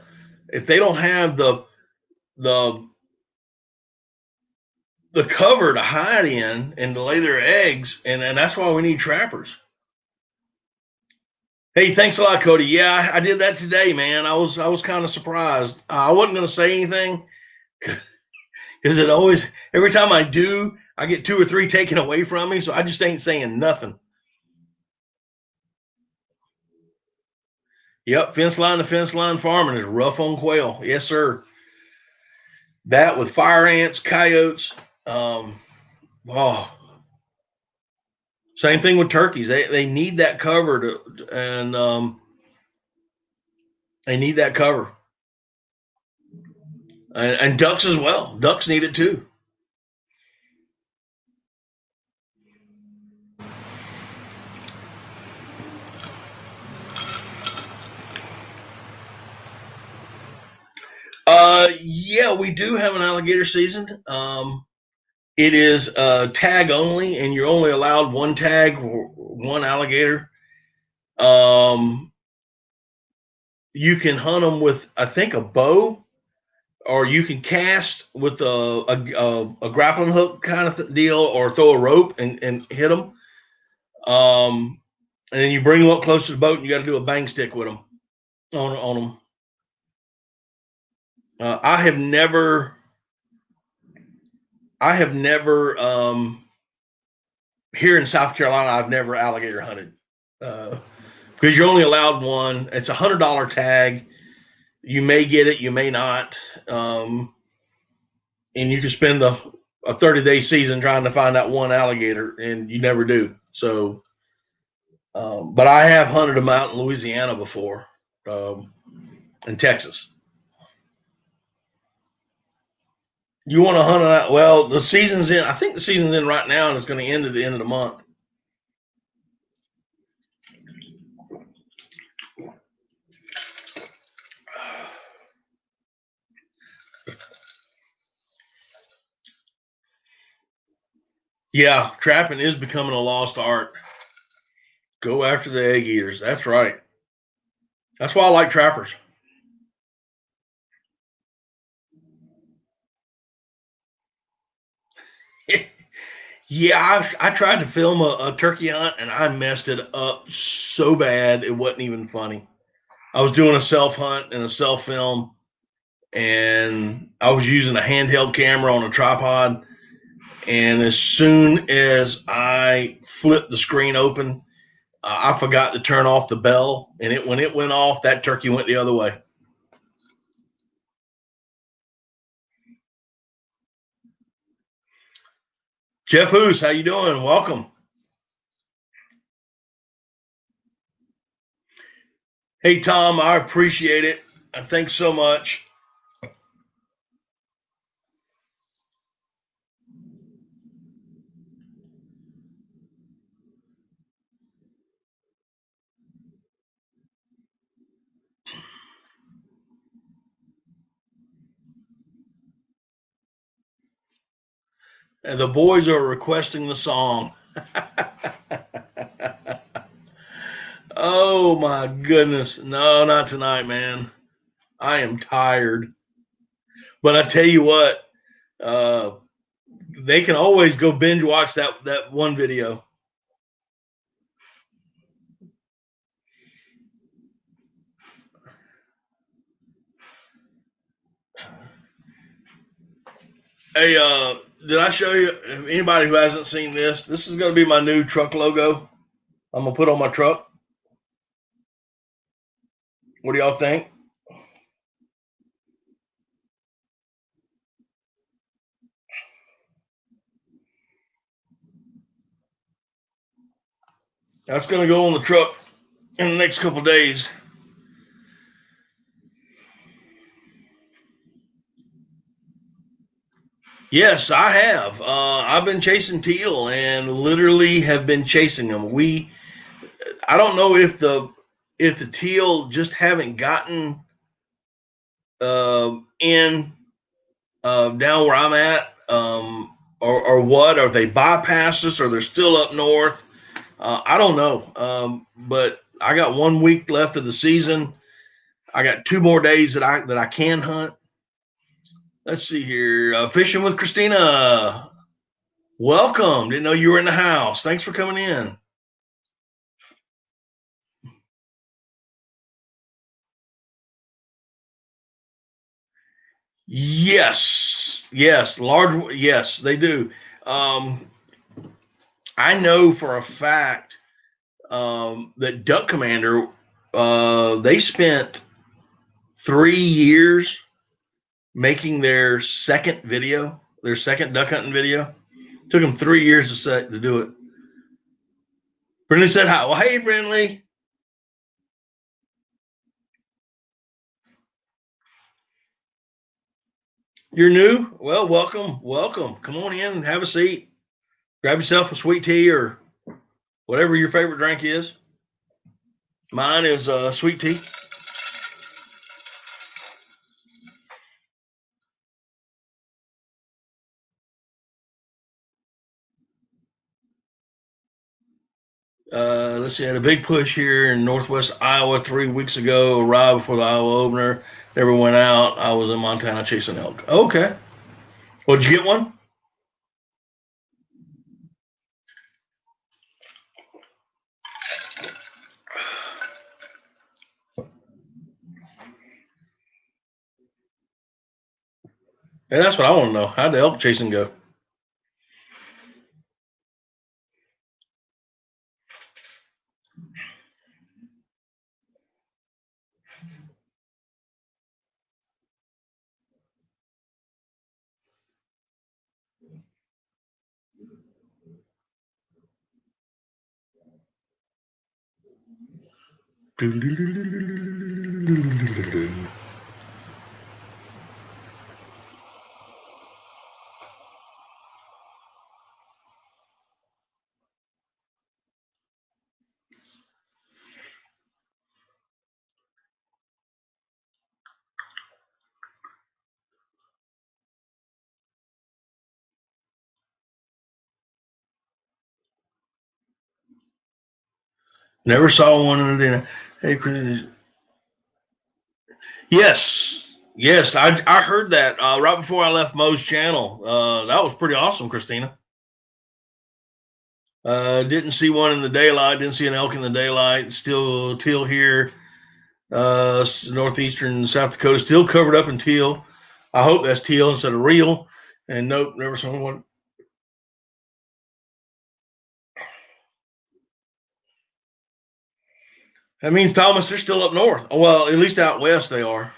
cover to hide in and to lay their eggs, and that's why we need trappers. Hey, thanks a lot, Cody. Yeah, I did that today, man. I was kind of surprised. I wasn't going to say anything because every time I do, I get 2 or 3 taken away from me. So I just ain't saying nothing. Yep, fence line to fence line farming is rough on quail. Yes, sir. That with fire ants, coyotes. Same thing with turkeys. They need that cover they need that cover. And ducks as well. Ducks need it too. Yeah, we do have an alligator season. It is tag only, and you're only allowed one tag for one alligator. You can hunt them with, I think, a bow, or you can cast with a grappling hook kind of deal, or throw a rope and hit them. And then you bring them up close to the boat, and you got to do a bang stick with them on them. I have never here in South Carolina, I've never alligator hunted because you're only allowed one. It's $100 tag. You may get it, you may not, and you can spend a 30-day season trying to find that one alligator, and you never do. So, but I have hunted them out in Louisiana before, in Texas. You want to hunt it out? Well, the season's in. I think the season's in right now, and it's going to end at the end of the month. Yeah, trapping is becoming a lost art. Go after the egg eaters. That's right. That's why I like trappers. Yeah, I tried to film a turkey hunt, and I messed it up so bad it wasn't even funny. I was doing a self hunt and a self film, and I was using a handheld camera on a tripod, and as soon as I flipped the screen open, I forgot to turn off the bell, and when it went off, that turkey went the other way. Jeff Hoos, how you doing? Welcome. Hey, Tom, I appreciate it. Thanks so much. The boys are requesting the song. Oh my goodness. No, not tonight, man. I am tired. But I tell you what, they can always go binge watch that one video. Hey, did I show you? Anybody who hasn't seen this, this is going to be my new truck logo. I'm going to put on my truck. What do y'all think? That's going to go on the truck in the next couple days. Yes, I have. I've been chasing teal and literally have been chasing them. I don't know if the teal just haven't gotten in down where I'm at, or what? Are they bypassed us, or they're still up north? I don't know. But I got 1 week left of the season. I got 2 more days that I can hunt. Let's see here. Fishing with Christina. Welcome. Didn't know you were in the house. Thanks for coming in. Yes, large. Yes, they do. I know for a fact that Duck Commander, they spent 3 years making their second video, their second duck hunting video. It took them 3 years to do it. Brindley said hi. Well, hey, Brindley. You're new? Well, welcome. Come on in and have a seat. Grab yourself a sweet tea or whatever your favorite drink is. Mine is sweet tea. Let's see, I had a big push here in Northwest Iowa 3 weeks ago, arrived before the Iowa opener. Never went out. I was in Montana chasing elk. Okay. Well, did you get one? And that's what I want to know. How'd the elk chasing go? Never saw one in the. Hey, Chris. Yes, I heard that right before I left Mo's channel. That was pretty awesome, Christina. Didn't see one in the daylight. Didn't see an elk in the daylight. Still teal here. Northeastern South Dakota, still covered up in teal. I hope that's teal instead of real. And nope, never saw one. That means, Thomas, they're still up north. Well, at least out west they are.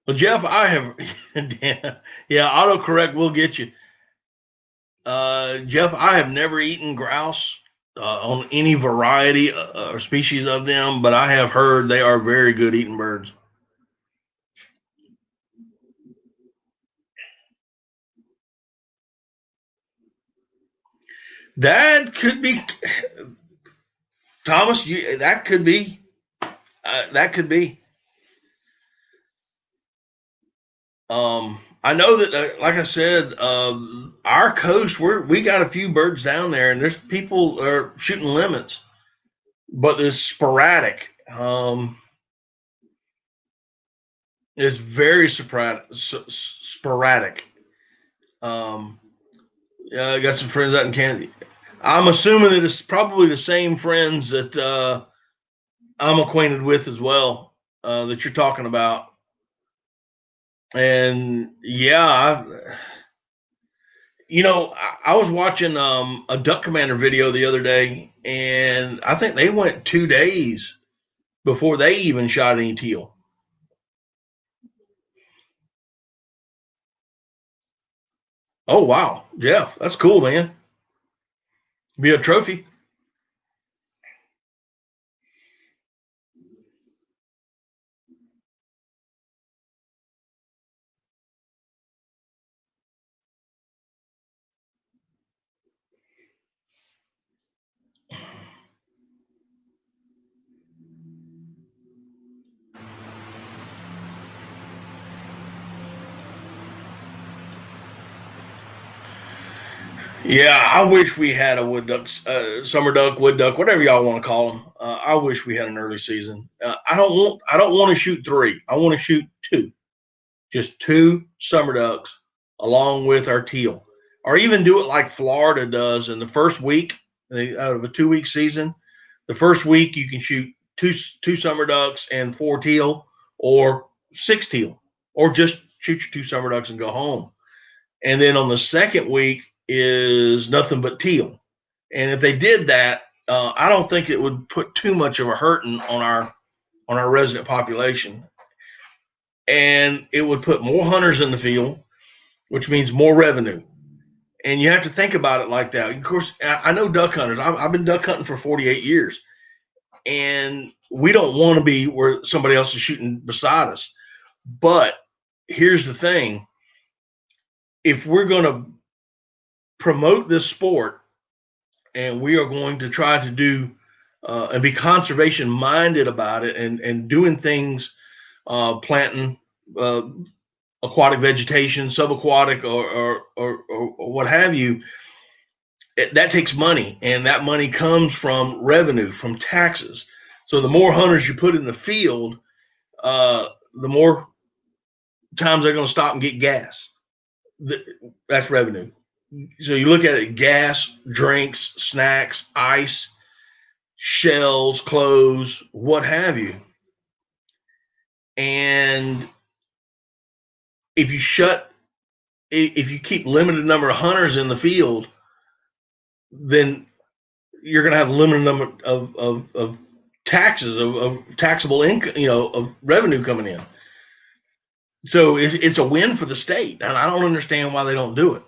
Well, Jeff, I have, yeah, autocorrect will get you. Jeff, I have never eaten grouse on any variety or species of them, but I have heard they are very good eating birds. That could be, Thomas. That could be. That could be. I know that, like I said, our coast, we got a few birds down there, and there's people are shooting limits, but it's sporadic. It's very sporadic. Um, yeah, I got some friends out in Kansas. I'm assuming that it's probably the same friends that I'm acquainted with as well, that you're talking about. And yeah, I was watching a Duck Commander video the other day, and I think they went 2 days before they even shot any teal. Oh wow, Jeff, that's cool, man. Be a trophy. Yeah, I wish we had a wood duck, summer duck, wood duck, whatever y'all want to call them. I wish we had an early season. I don't want to shoot three. I want to shoot two, just two summer ducks along with our teal, or even do it like Florida does in the first week out of a 2 week season. The first week you can shoot two summer ducks and four teal, or six teal, or just shoot your two summer ducks and go home. And then on the second week is nothing but teal. And if they did that, I don't think it would put too much of a hurting on our resident population, and it would put more hunters in the field, which means more revenue. And you have to think about it like that. Of course, I know duck hunters. I've been duck hunting for 48 years, and we don't want to be where somebody else is shooting beside us. But here's the thing: if we're going to promote this sport, and we are going to try to do and be conservation minded about it, and doing things, planting uh, aquatic vegetation, subaquatic, or what have you, that takes money, and that money comes from revenue, from taxes. So the more hunters you put in the field, the more times they're going to stop and get gas. That's revenue. So you look at it: gas, drinks, snacks, ice, shells, clothes, what have you. And if you shut, if you keep limited number of hunters in the field, then you're going to have a limited number of taxes, of taxable income, of revenue coming in. So it's a win for the state, and I don't understand why they don't do it.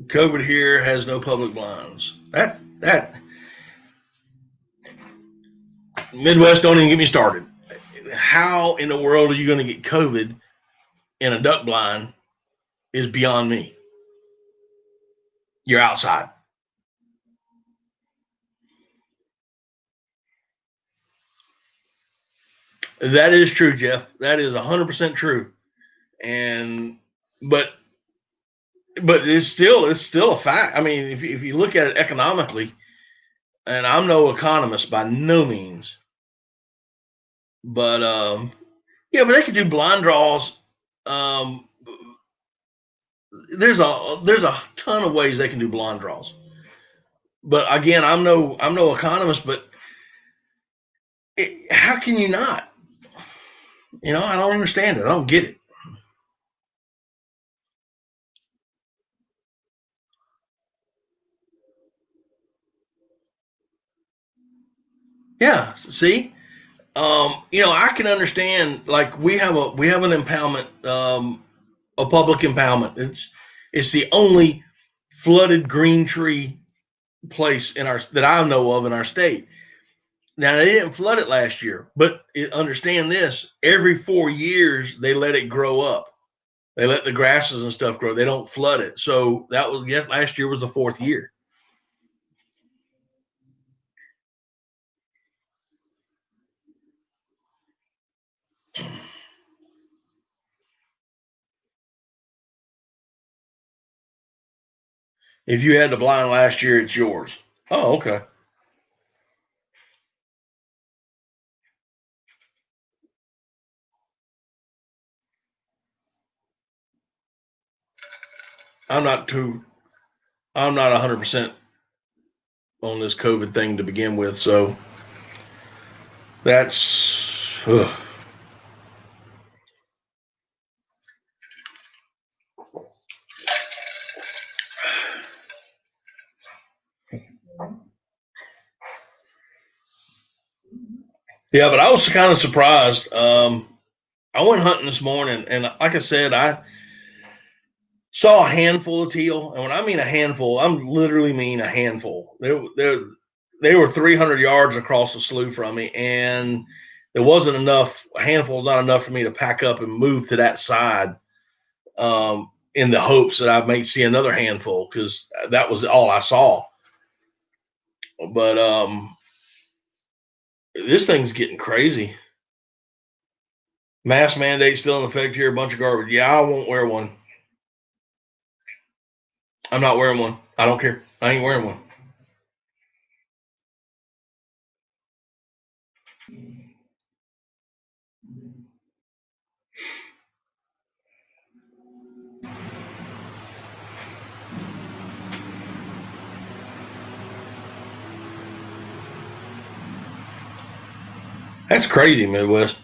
COVID here has no public blinds. That Midwest, don't even get me started. How in the world are you going to get COVID in a duck blind is beyond me. You're outside. That is true, Jeff. That is 100% true. And but but it's still a fact. I mean, if you look at it economically, and I'm no economist by no means, but yeah, but they could do blind draws. Um, there's a ton of ways they can do blind draws. But again, I'm no economist, but how can you not? I don't understand it. I don't get it. Yeah, see, I can understand. Like we have an impoundment, a public impoundment. It's the only flooded green tree place in our that I know of in our state. Now they didn't flood it last year, but understand this: every 4 years they let it grow up. They let the grasses and stuff grow. They don't flood it. So that was yes, last year was the fourth year. If you had the blind last year, it's yours. Oh, okay. I'm not too. I'm not 100% on this COVID thing to begin with, so that's. Ugh. Yeah, but I was kind of surprised. I went hunting this morning, and like I said, I saw a handful of teal. And when I mean a handful, I'm literally mean a handful. They were 300 yards across the slough from me, and there wasn't enough. A handful is not enough for me to pack up and move to that side, in the hopes that I may see another handful because that was all I saw. But this thing's getting crazy. Mask mandate still in effect here. A bunch of garbage. Yeah, I won't wear one. I'm not wearing one. I don't care. I ain't wearing one. That's crazy, Midwest.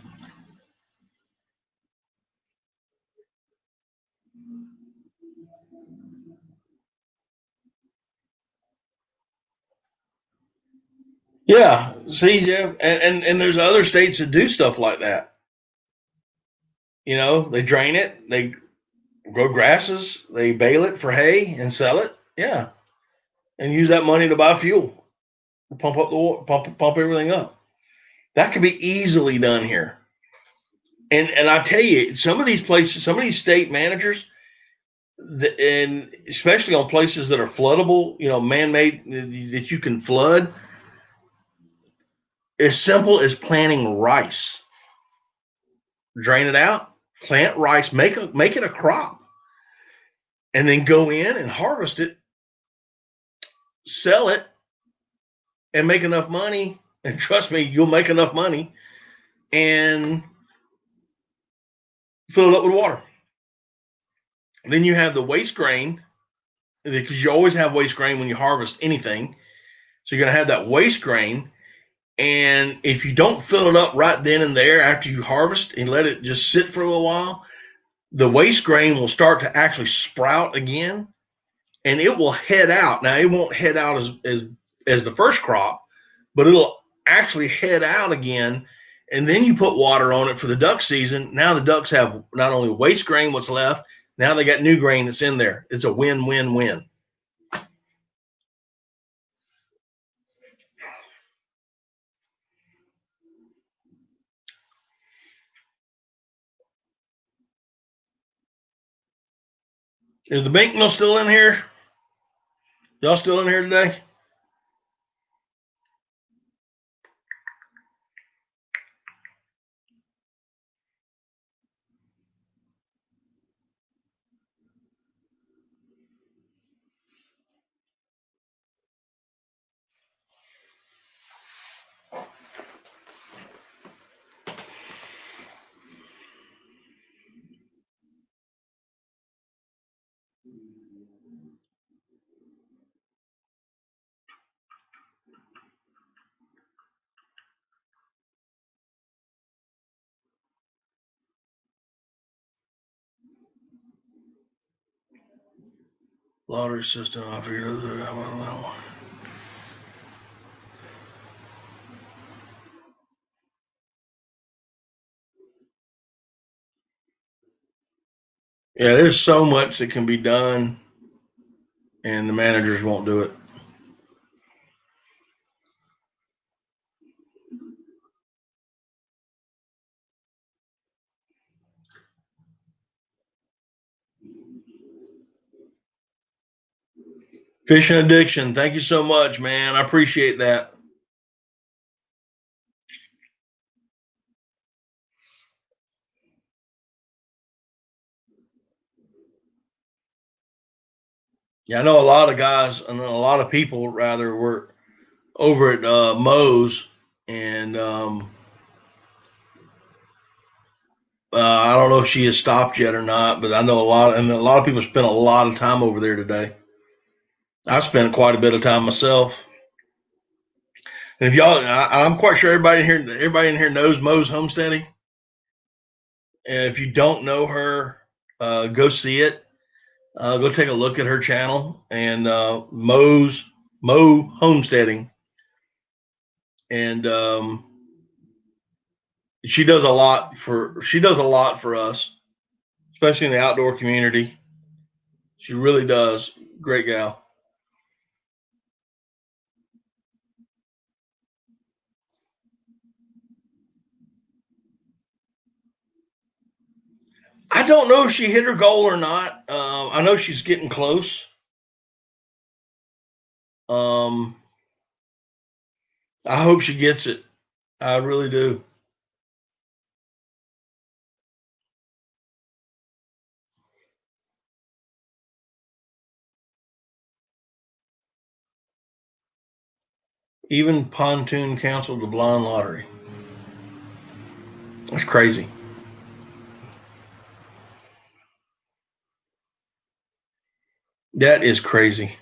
Yeah. See, Jeff, and there's other states that do stuff like that. They drain it, they grow grasses, they bale it for hay and sell it. Yeah, and use that money to buy fuel, pump up the water, pump everything up. That could be easily done here. And I tell you, some of these places, some of these state managers, and especially on places that are floodable, man-made that you can flood, as simple as planting rice. Drain it out, plant rice, make it a crop, and then go in and harvest it, sell it, and make enough money. And trust me, you'll make enough money and fill it up with water. Then you have the waste grain because you always have waste grain when you harvest anything. So you're going to have that waste grain. And if you don't fill it up right then and there after you harvest and let it just sit for a little while, the waste grain will start to actually sprout again and it will head out. Now, it won't head out as the first crop, but it'll actually head out again. And then you put water on it for the duck season. Now the ducks have not only waste grain, what's left, now they got new grain that's in there. It's a win, win, win. Is the bank mill still in here? Y'all still in here today? Lottery system. I figured out that one. Yeah, there's so much that can be done, and the managers won't do it. Fishing addiction. Thank you so much, man. I appreciate that. Yeah, I know a lot of guys, and a lot of people rather were over at Moe's, and I don't know if she has stopped yet or not, but I know a lot of people spent a lot of time over there today. I spent quite a bit of time myself. And if y'all, I'm quite sure everybody in here knows Moe's Homesteading. And if you don't know her, go see it. Go take a look at her channel and Moe Homesteading, and she does a lot for us, especially in the outdoor community. She really does. Great gal. I don't know if she hit her goal or not. I know she's getting close. Um, I hope she gets it. I really do. Even Pontoon canceled the blind lottery. That's crazy. That is crazy.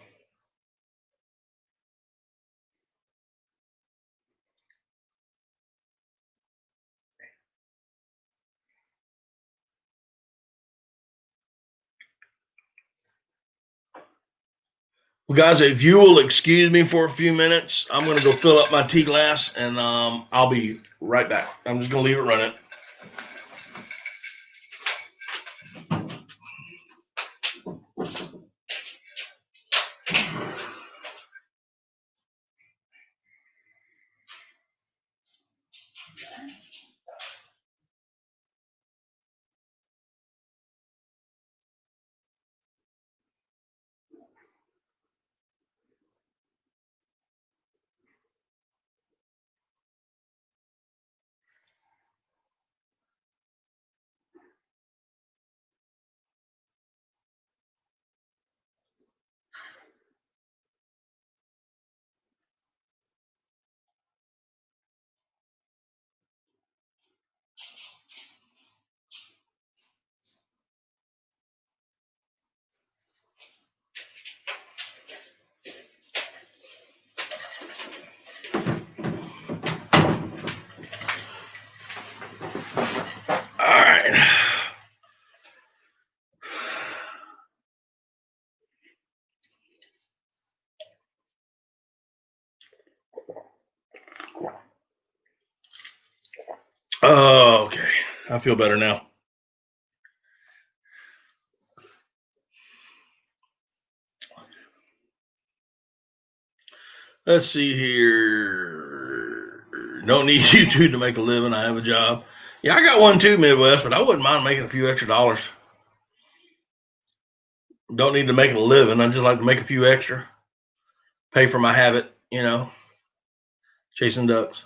Well, guys, if you will excuse me for a few minutes, I'm going to go fill up my tea glass, and I'll be right back. I'm just going to leave it running. All right. Oh, okay. I feel better now. Let's see here. Don't need YouTube to make a living. I have a job. Yeah, I got one too, Midwest, but I wouldn't mind making a few extra dollars. Don't need to make it a living. I just like to make a few extra, pay for my habit, chasing ducks.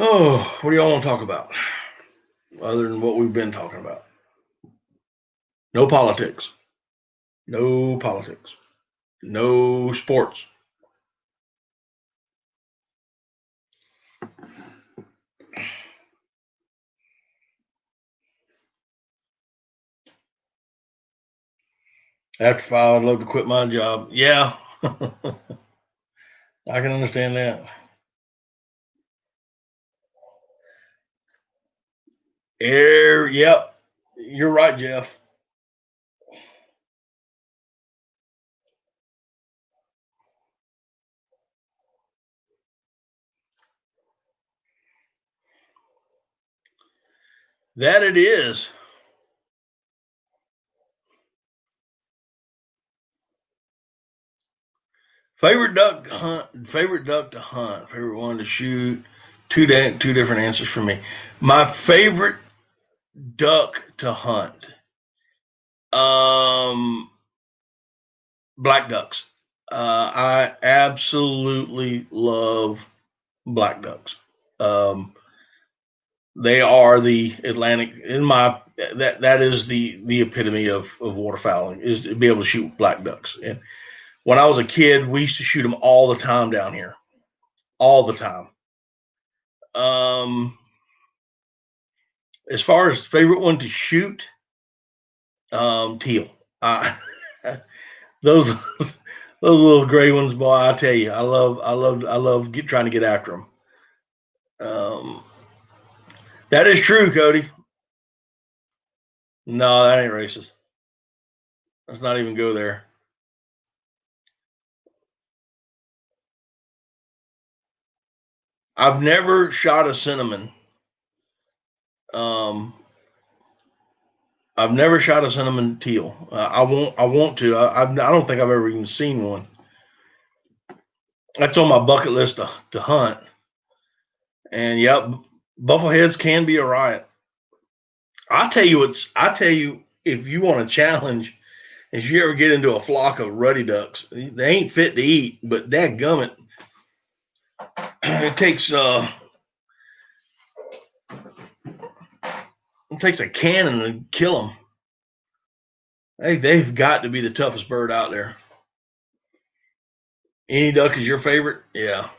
Oh, what do y'all want to talk about other than what we've been talking about? No politics. No politics. No sports. After 5, I'd love to quit my job. Yeah, I can understand that. Yep, you're right, Jeff. That it is. Favorite duck hunt. Favorite duck to hunt. Favorite one to shoot. Two different answers for me. My favorite duck to hunt. Um, Black ducks. I absolutely love black ducks. Um, they are the Atlantic in my that is the epitome of waterfowling is to be able to shoot black ducks. And when I was a kid, we used to shoot them all the time down here, all the time. Um, as far as favorite one to shoot, teal. Uh, those those little gray ones, boy, I tell you, I love trying to get after them. Um, that is true, Cody. No, that ain't racist. Let's not even go there. I've never shot a cinnamon. Um, I've never shot a cinnamon teal. I won't. I want to. I don't think I've ever even seen one. That's on my bucket list to hunt. And yep, buffleheads can be a riot. I'll tell you what's. I tell you if you want a challenge, if you ever get into a flock of ruddy ducks, they ain't fit to eat, but that gummit, it takes it takes a cannon to kill them. They've got to be the toughest bird out there. Any duck is your favorite? Yeah.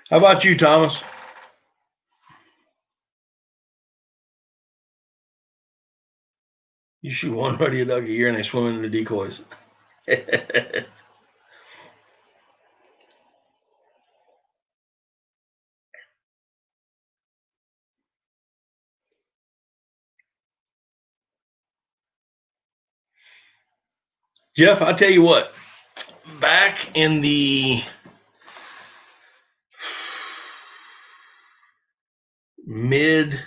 How about you, Thomas? You shoot one ruddy duck a year and they swim into the decoys. Jeff, I tell you what, back in the mid,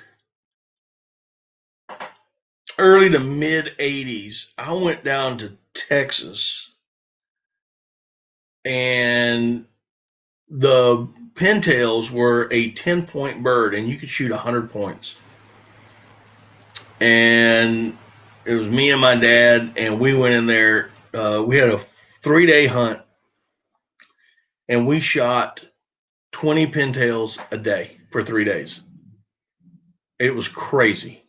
early to mid 80s, I went down to Texas and the pintails were a 10-point bird and you could shoot 100 points. And it was me and my dad, and we went in there. We had a 3-day hunt and we shot 20 pintails a day for 3 days. It was crazy.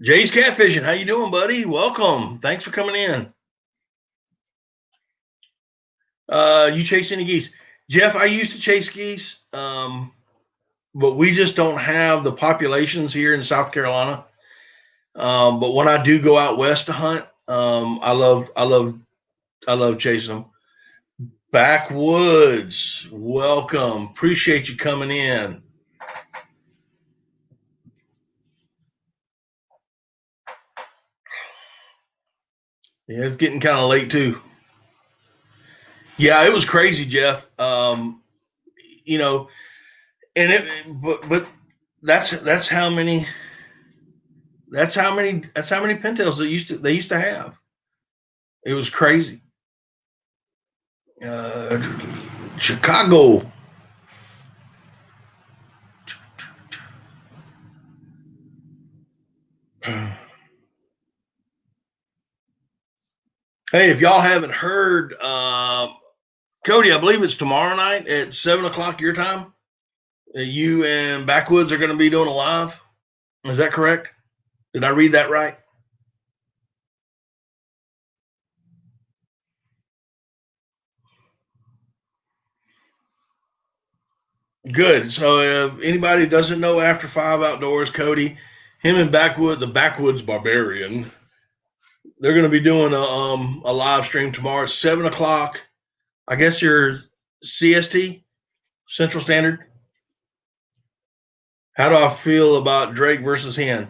Jay's Catfishing, how you doing, buddy? Welcome. Thanks for coming in. You chase any geese? Jeff, I used to chase geese, but we just don't have the populations here in South Carolina. But when I do go out west to hunt, I love chasing them. Backwoods, welcome. Appreciate you coming in. Yeah, it's getting kind of late too. Yeah, it was crazy, Jeff. You know, and but that's how many that's how many pintails they used to have. It was crazy. Uh, Chicago. Hey, if y'all haven't heard, Cody, I believe it's tomorrow night at 7 o'clock your time. You and Backwoods are going to be doing a live. Is that correct? Did I read that right? Good. So, anybody doesn't know After Five Outdoors, Cody, him and the Backwoods Barbarian, they're going to be doing a live stream tomorrow at 7 o'clock. I guess you're CST, Central Standard. How do I feel about Drake versus Hen?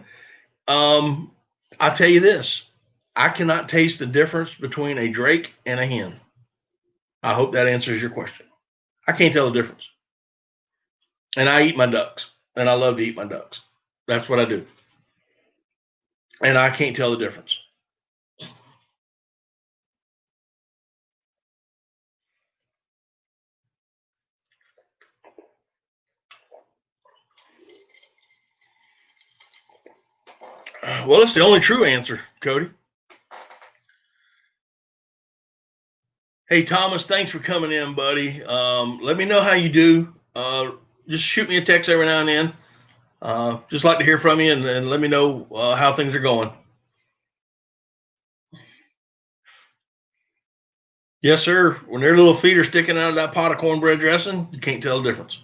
Um, I'll tell you this: I cannot taste the difference between a Drake and a hen. I hope that answers your question. I can't tell the difference, and I eat my ducks, and I love to eat my ducks. That's what I do, and I can't tell the difference. Well, it's the only true answer, Cody. Hey, Thomas, thanks for coming in, buddy. Let me know how you do. Just shoot me a text every now and then. Just like to hear from you and let me know how things are going. Yes, sir. When their little feet are sticking out of that pot of cornbread dressing, you can't tell the difference.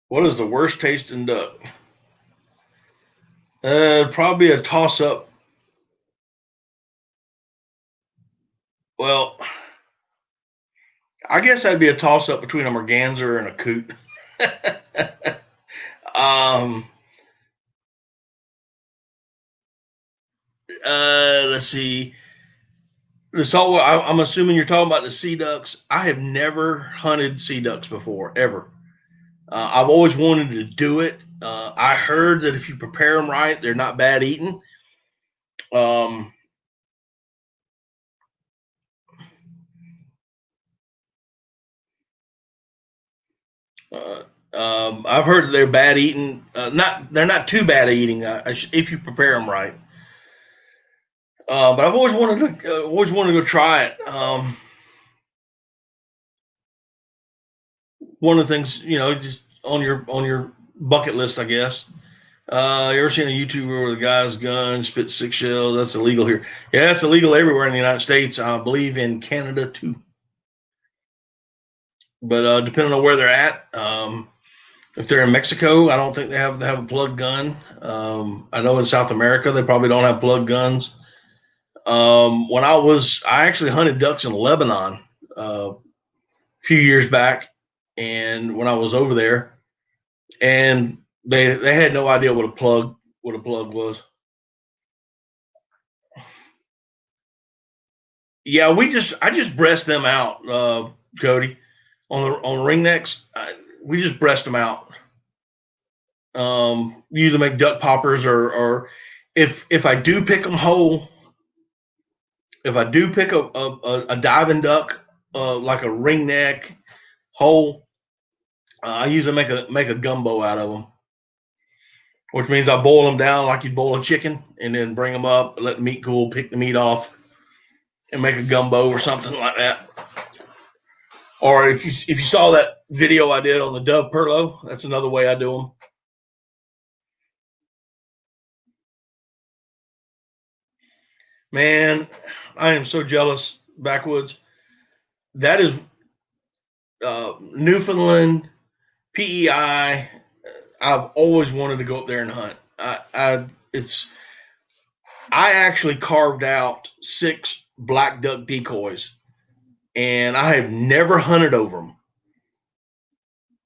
What is the worst tasting duck? Probably a toss up. Well, I guess that'd be a toss up between a merganser and a coot. um, let's see. I'm assuming you're talking about the sea ducks. I have never hunted sea ducks before, ever. I've always wanted to do it. I heard that if you prepare them right, they're not bad eating. Um, uh, I've heard they're bad eating. They're not too bad eating if you prepare them right. But I've always wanted to go try it. One of the things, just on your bucket list, I guess. You ever seen a YouTuber where the guy's gun spits 6 shells? That's illegal here. Yeah, that's illegal everywhere in the United States. I believe in Canada too. But depending on where they're at, if they're in Mexico, I don't think they have a plug gun. I know in South America they probably don't have plug guns. I actually hunted ducks in Lebanon a few years back, and when I was over there, and they had no idea what a plug was. Yeah, I just breast them out, Cody, on ring necks. We just breast them out. Either make duck poppers or if I do pick them whole, if I do pick a diving duck, like a ring neck whole, I usually make a gumbo out of them, which means I boil them down like you boil a chicken, and then bring them up, let the meat cool, pick the meat off, and make a gumbo or something like that. Or if you saw that video I did on the dove perlo, that's another way I do them. Man, I am so jealous, Backwoods. That is Newfoundland, PEI. I've always wanted to go up there and hunt. I actually carved out 6 black duck decoys, and I have never hunted over them.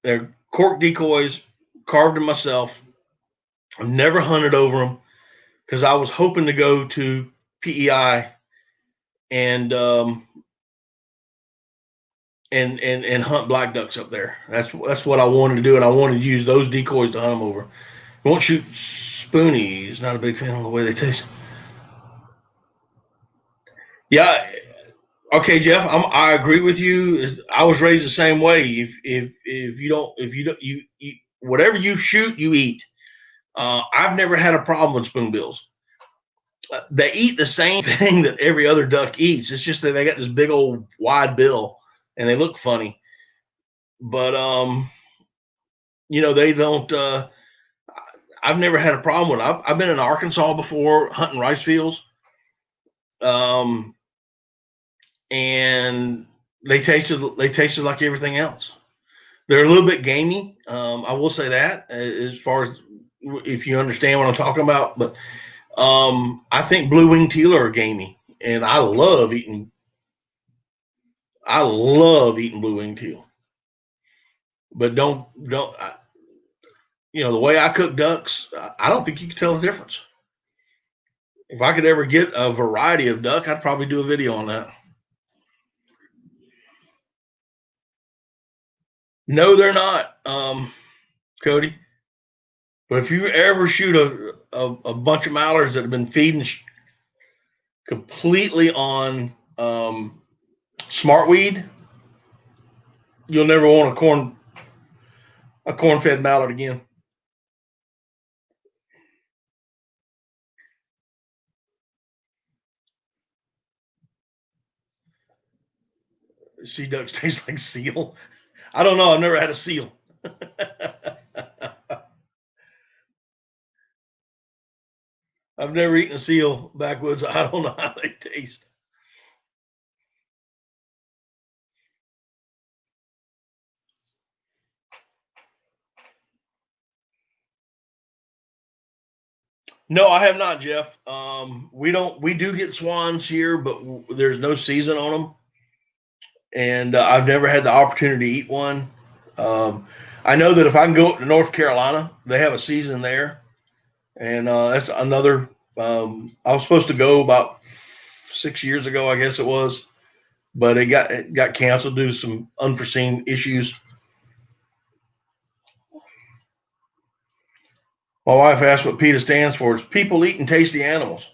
They're cork decoys, carved them myself. I've never hunted over them because I was hoping to go to PEI and hunt black ducks up there. That's what I wanted to do, and I wanted to use those decoys to hunt them over. I won't shoot spoonies. Not a big fan of the way they taste. Yeah. Okay, Jeff. I agree with you. I was raised the same way. If you don't you whatever you shoot, you eat. I've never had a problem with spoonbills. They eat the same thing that every other duck eats. It's just that they got this big old wide bill and they look funny. But they don't. I've never had a problem with it. I've been in Arkansas before hunting rice fields, um, and they tasted like everything else. They're a little bit gamey. I will say that as far as if you understand what I'm talking about. But I think blue winged teal are gamey, and I love eating. I love eating blue winged teal, but don't. The way I cook ducks, I don't think you can tell the difference. If I could ever get a variety of duck, I'd probably do a video on that. No, they're not, Cody. But if you ever shoot a bunch of mallards that have been feeding completely on smartweed, you'll never want a corn fed mallard again. Sea ducks taste like seal. I don't know. I've never had a seal. I've never eaten a seal backwoods. I don't know how they taste. No, I have not, Jeff. We don't. We do get swans here, but there's no season on them, and I've never had the opportunity to eat one. I know that if I can go up to North Carolina, they have a season there, and that's another. I was supposed to go about 6 years ago, I guess it was, but it got canceled due to some unforeseen issues. My wife asked what PETA stands for. It's people eating tasty animals.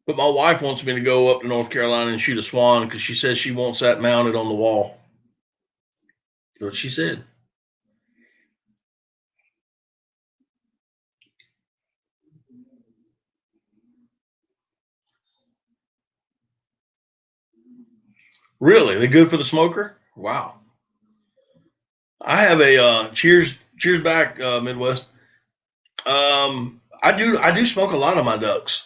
But my wife wants me to go up to North Carolina and shoot a swan because she says she wants that mounted on the wall. That's what she said. Really? They good for the smoker? Wow. I have a cheers back Midwest. I do smoke a lot of my ducks.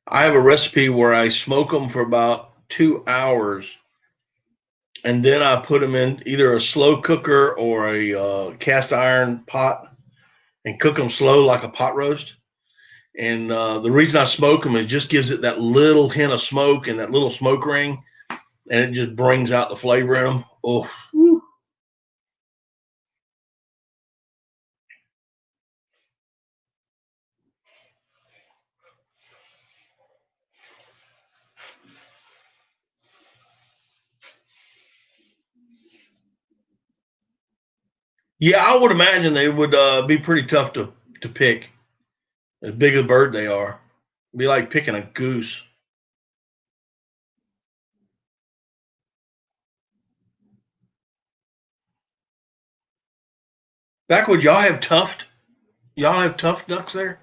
I have a recipe where I smoke them for about 2 hours, and then I put them in either a slow cooker or a cast iron pot and cook them slow like a pot roast. And the reason I smoke them, it just gives it that little hint of smoke and that little smoke ring, and it just brings out the flavor in them. Oh, yeah, I would imagine they would be pretty tough to pick. As big a bird they are, it'd be like picking a goose. Backwood, y'all have tuft. Y'all have tuft ducks there.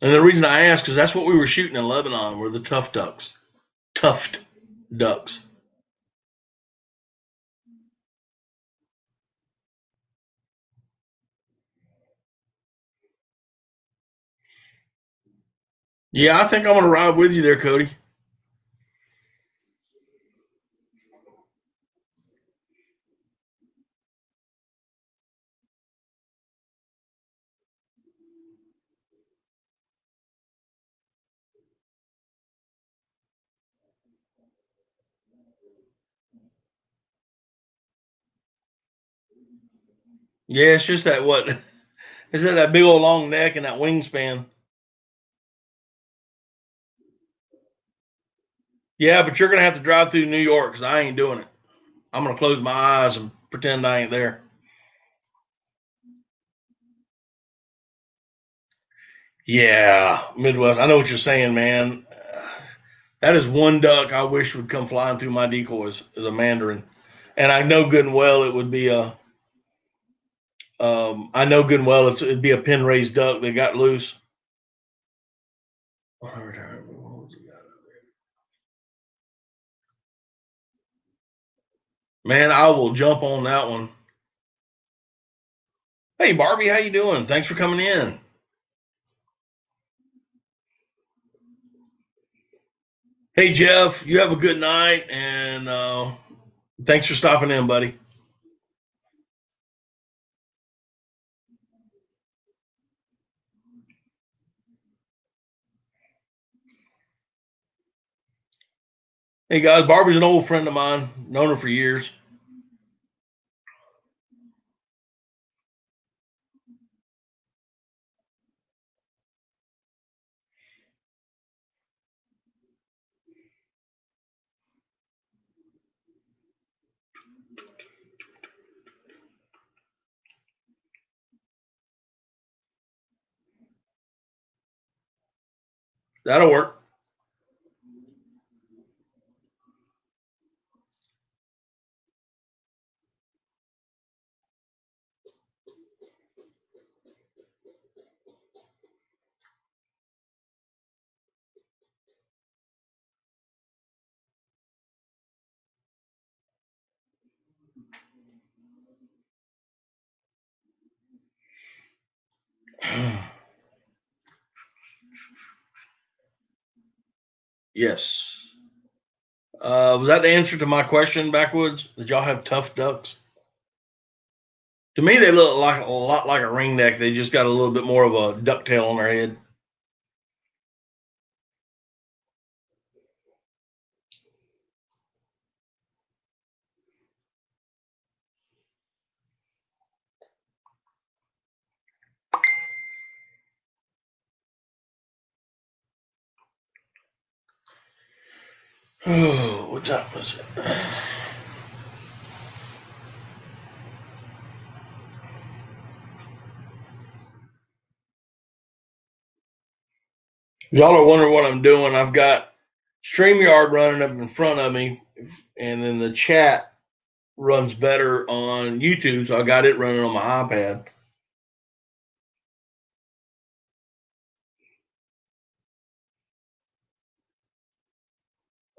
And the reason I ask is that's what we were shooting in Lebanon were the tuft ducks. Tuft ducks. Yeah, I think I'm gonna ride with you there, Cody. Yeah, it's just that what is that big old long neck and that wingspan. Yeah, but you're gonna have to drive through New York because I ain't doing it. I'm gonna close my eyes and pretend I ain't there. Yeah, Midwest. I know what you're saying, man. That is one duck I wish would come flying through my decoys is a mandarin, and I know good and well it would be a. I know good and well it'd be a pen raised duck that got loose. Man, I will jump on that one. Hey, Barbie, how you doing? Thanks for coming in. Hey, Jeff, you have a good night, and thanks for stopping in, buddy. Hey, guys, Barbie's an old friend of mine. Known her for years. That'll work. Yes. Was that the answer to my question, Backwoods? Did y'all have tough ducks? To me, they look like a lot like a ringneck. They just got a little bit more of a ducktail on their head. Oh, what time is it? Y'all are wondering what I'm doing. I've got StreamYard running up in front of me, and then the chat runs better on YouTube, so I got it running on my iPad.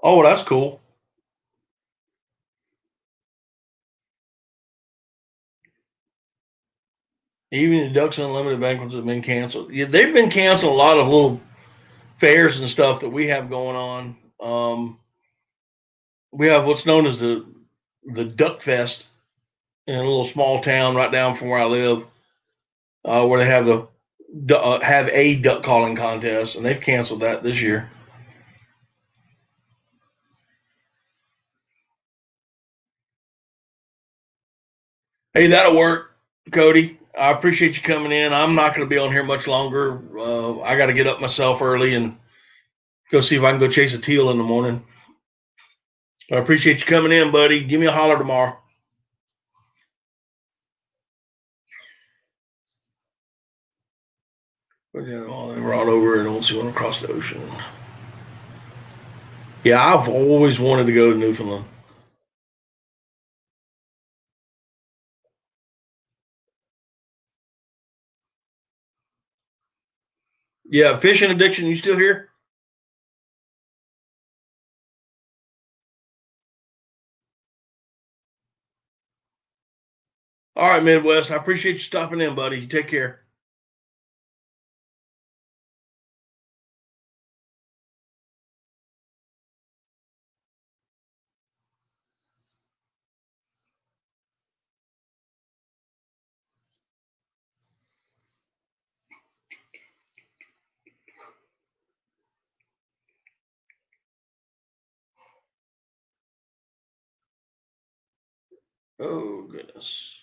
Oh, that's cool. Even the Ducks Unlimited banquets have been canceled. Yeah, they've been canceling a lot of little fairs and stuff that we have going on. We have what's known as the Duck Fest in a little small town right down from where I live, where they have a duck calling contest, and they've canceled that this year. Hey, that'll work, Cody. I appreciate you coming in. I'm not going to be on here much longer. I got to get up myself early and go see if I can go chase a teal in the morning. I appreciate you coming in, buddy. Give me a holler tomorrow. But, you know, they brought over and don't see one across the ocean. Yeah, I've always wanted to go to Newfoundland. Yeah, fishing addiction. You still here? All right, Midwest. I appreciate you stopping in, buddy. You take care. Oh goodness.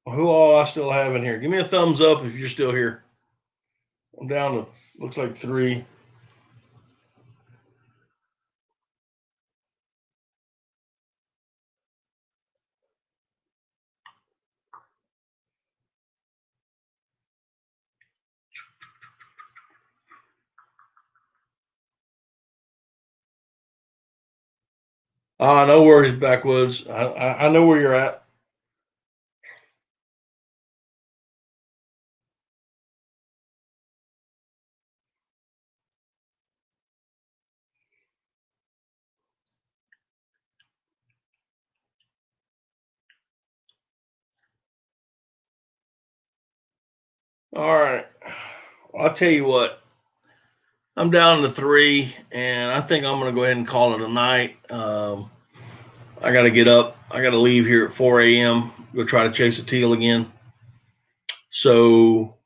Who all I still have in here? Give me a thumbs up if you're still here. I'm down to, looks like 3. No worries, Backwoods. I know where you're at. All right. I'll tell you what. I'm down to 3, and I think I'm going to go ahead and call it a night. I got to get up. I got to leave here at 4 a.m. Go try to chase a teal again. So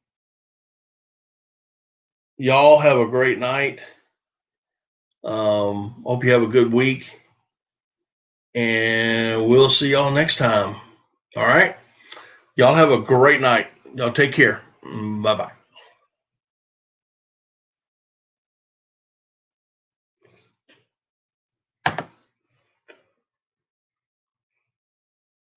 y'all have a great night. Hope you have a good week, and we'll see y'all next time. All right. Y'all have a great night. Y'all take care. Bye bye.